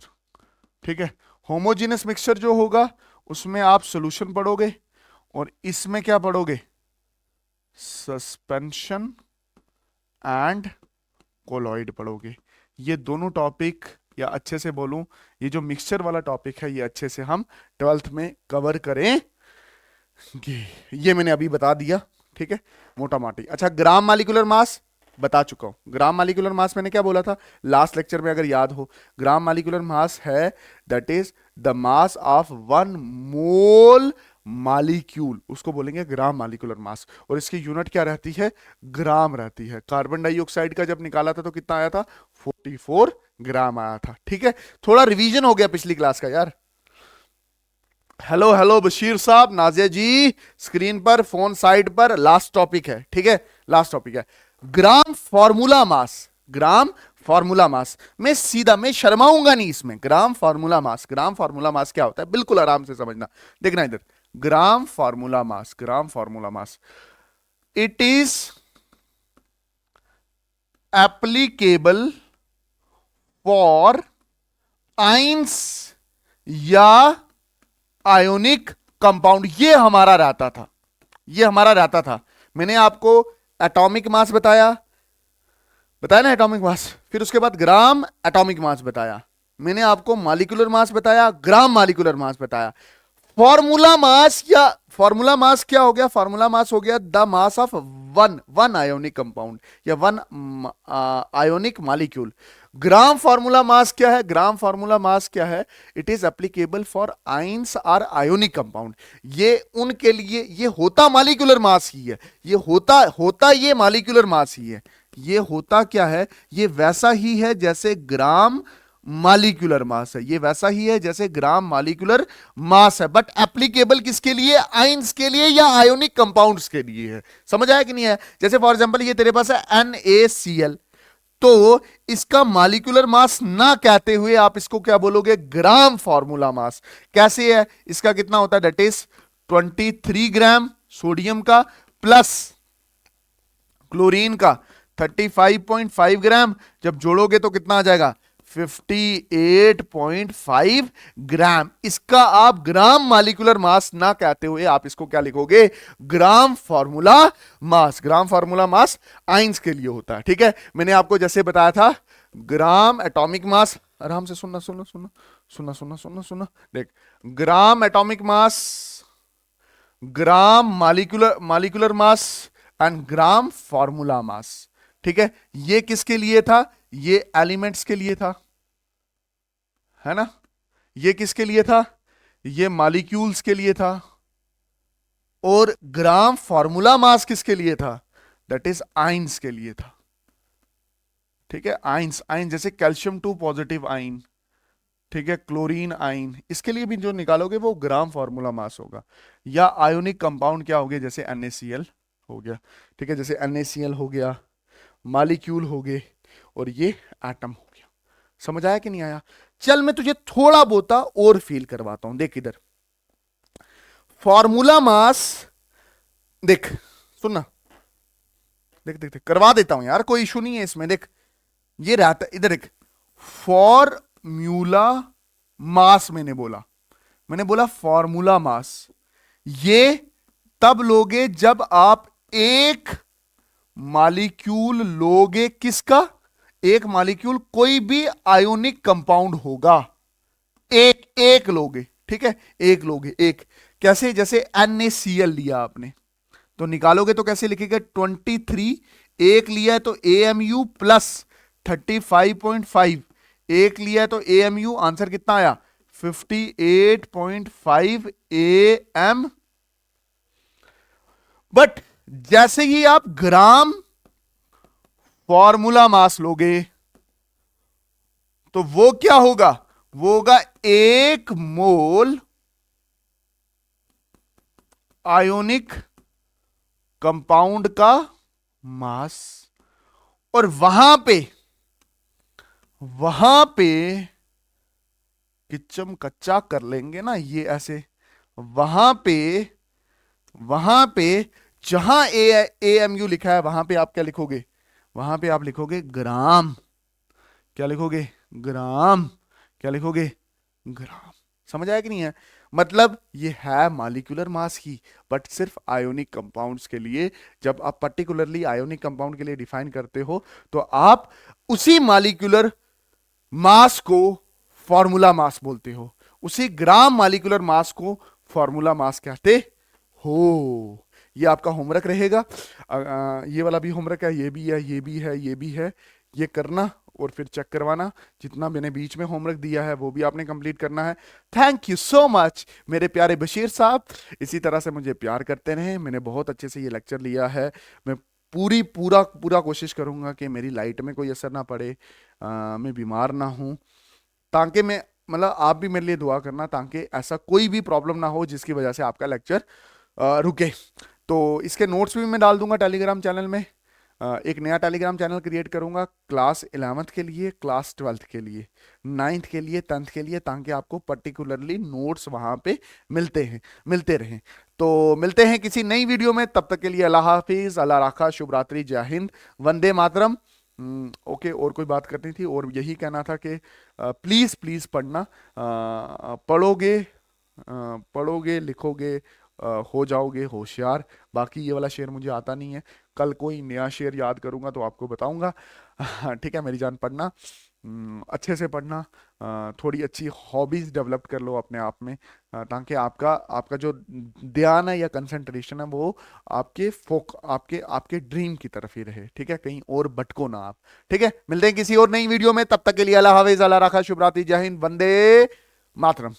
ठीक है, होमोजीनस मिक्सचर जो होगा उसमें आप सॉल्यूशन पढ़ोगे, और इसमें क्या पढ़ोगे, सस्पेंशन एंड कोलॉइड पढ़ोगे। ये दोनों टॉपिक, या अच्छे से बोलूं, ये जो मिक्सचर वाला टॉपिक है ये अच्छे से हम 12th में कवर करेंगे। ये मैंने अभी बता दिया। ठीक है, मोटा माटी। अच्छा, ग्राम मालिकुलर मास बता चुका हूं। ग्राम मालिकुलर मास मैंने क्या बोला था लास्ट लेक्चर में, अगर याद हो, ग्राम मालिकुलर मास है that is the mass of 1 mole molecule, उसको बोलेंगे ग्राम मालिकुलर मास। और इसकी यूनिट क्या रहती है, ग्राम रहती है। कार्बन डाइऑक्साइड का जब निकाला था तो कितना आया था, 44 ग्राम आया था। ठीक है, थोड़ा रिवीजन हो गया पिछली क्लास का यार। हेलो हेलो बशीर साहब, नाजिया जी, स्क्रीन पर, फोन साइड पर, लास्ट टॉपिक है। ठीक है, लास्ट टॉपिक है ग्राम फॉर्मूला मास। ग्राम फॉर्मूला मास मैं सीधा, मैं शर्माऊंगा नहीं इसमें। ग्राम फॉर्मूला मास, ग्राम फॉर्मूला मास क्या होता है, बिल्कुल आराम से समझना। देखना इधर, ग्राम formula mass, gram formula mass, it is applicable for ions या आयोनिक कंपाउंड। ये हमारा रहता था, ये हमारा रहता था। मैंने आपको एटॉमिक मास बताया, बताया ना एटॉमिक मास, फिर उसके बाद ग्राम एटॉमिक मास बताया, मैंने आपको मॉलिक्यूलर मास बताया, ग्राम मॉलिक्यूलर मास बताया। फॉर्मूला मास, या फॉर्मूला मास क्या हो गया, फॉर्मूला मास हो गया the mass of one ionic compound या one ionic molecule. Gram formula mass क्या है, ग्राम फॉर्मूला मास क्या है, it is applicable for ions और आयोनिक कंपाउंड। ये उनके लिए, ये होता मॉलिक्यूलर मास ही है, ये होता ये मॉलिक्यूलर मास ही है। ये होता क्या है, ये वैसा ही है जैसे ग्राम मॉलिक्यूलर मास है, ये वैसा ही है जैसे ग्राम मॉलिक्यूलर मास है, बट एप्लीकेबल किसके लिए, आइंस के लिए या आयोनिक कंपाउंड्स के लिए है। समझ आया कि नहीं है। जैसे फॉर एग्जांपल ये तेरे पास है NaCl, तो इसका मॉलिक्यूलर मास ना कहते हुए आप इसको क्या बोलोगे, ग्राम फॉर्मूला मास। कैसे है, इसका कितना होता है, दैट इज 23 ग्राम सोडियम का प्लस क्लोरीन का 35.5 ग्राम, जब जोड़ोगे तो कितना आ जाएगा, 58.5 ग्राम। इसका आप ग्राम मॉलिक्यूलर मास ना कहते हुए आप इसको क्या लिखोगे, ग्राम फॉर्मूला मास। ग्राम फॉर्मूला मास आइंस के लिए होता है। ठीक है, मैंने आपको जैसे बताया था ग्राम एटॉमिक मास, आराम से सुनना सुनना सुनना सुनना सुनना सुनना सुनना, देख, gram atomic mass, gram molecular mass and gram formula मास। ठीक है, ये किसके लिए था, ये एलिमेंट्स के लिए था, है ना। ये किसके लिए था, ये मॉलिक्यूल्स के लिए था। और ग्राम फॉर्मूला मास किसके लिए था, दैट इज आइंस के लिए था। ठीक है, आइंस, आइंस जैसे कैल्शियम 2 पॉजिटिव आइन, ठीक है, क्लोरीन आइन, इसके लिए भी जो निकालोगे वो ग्राम फॉर्मूला मास होगा। या आयोनिक कंपाउंड क्या हो गया, जैसे NaCl हो गया। ठीक है, जैसे NaCl हो गया, मॉलिक्यूल हो गए, और ये एटम हो गया। समझ आया कि नहीं आया। चल मैं तुझे थोड़ा बोता और फील करवाता हूं, देख इधर फॉर्मूला मास, देख सुनना, देख देख देख करवा देता हूं यार, कोई इशू नहीं है इसमें। देख ये रहता, इधर देख, फॉर्मूला मास मैंने बोला फॉर्मूला मास, ये तब लोगे जब आप एक मॉलिक्यूल लोगे, किसका, एक मॉलिक्यूल कोई भी आयोनिक कंपाउंड होगा, एक लोगे। ठीक है, एक लोगे, एक कैसे, जैसे NaCl लिया आपने, तो निकालोगे तो कैसे लिखेगा, 23, एक लिया है तो AMU प्लस 35.5, एक लिया है तो AMU, आंसर कितना आया, 58.5 AM। बट जैसे ही आप ग्राम फॉर्मूला मास लोगे तो वो क्या होगा, वो होगा 1 मोल आयोनिक कंपाउंड का मास। और वहां पे किच्चम कच्चा कर लेंगे ना ये ऐसे, वहां पे जहां AMU लिखा है वहां पे आप क्या लिखोगे, वहां पे आप लिखोगे ग्राम। क्या लिखोगे, ग्राम। क्या लिखोगे, ग्राम। समझ आया कि नहीं है। मतलब ये है मॉलिक्यूलर मास ही, बट सिर्फ आयोनिक कंपाउंड्स के लिए। जब आप पर्टिकुलरली आयोनिक कंपाउंड के लिए डिफाइन करते हो तो आप उसी मॉलिक्यूलर मास को फॉर्मूला मास बोलते हो, उसी ग्राम मॉलिक्यूलर मास को फॉर्मूला मास कहते हो। ये आपका होमवर्क रहेगा। ये वाला भी होमवर्क है, ये भी है, ये भी है, ये भी है। ये करना और फिर चेक करवाना। जितना मैंने बीच में होमवर्क दिया है वो भी आपने कंप्लीट करना है। थैंक यू सो मच मेरे प्यारे बशीर साहब, इसी तरह से मुझे प्यार करते रहें। मैंने बहुत अच्छे से ये लेक्चर लिया है। मैं पूरी पूरा पूरा कोशिश करूंगा कि मेरी लाइट में कोई असर ना पड़े, मैं बीमार ना हूं, ताकि मैं मतलब आप भी मेरे लिए दुआ करना, ताकि ऐसा कोई भी प्रॉब्लम ना हो जिसकी वजह से आपका लेक्चर रुके। तो इसके नोट्स भी मैं डाल दूंगा टेलीग्राम चैनल में। एक नया टेलीग्राम चैनल क्रिएट करूंगा क्लास 11th के लिए, क्लास 12th के लिए, 9th के लिए, 10th के लिए, ताकि आपको पर्टिकुलरली नोट्स वहां पे मिलते रहें। तो मिलते हैं किसी नई वीडियो में, तब तक के लिए अल्लाह हाफिज, अल्लाह राखा, शुभ रात्रि, जय हिंद, वंदे मातरम। ओके, और कोई बात करनी थी और यही कहना था कि प्लीज प्लीज पढ़ना, पढ़ोगे, पढ़ोगे लिखोगे, हो जाओगे होशियार। बाकी ये वाला शेर मुझे आता नहीं है, कल कोई नया शेर याद करूंगा तो आपको बताऊंगा। ठीक है मेरी जान, पढ़ना, अच्छे से पढ़ना, थोड़ी अच्छी हॉबीज डेवलप कर लो अपने आप में, ताकि आपका आपका जो ध्यान है या कंसंट्रेशन है वो आपके आपके ड्रीम की तरफ ही रहे। ठीक है, कहीं और भटको ना आप। ठीक है, मिलते हैं किसी और नई वीडियो में, तब तक के लिए अल्लाह हाफिज, अल्लाह रखा, शुभ रात्रि, जय हिंद, वंदे मातरम।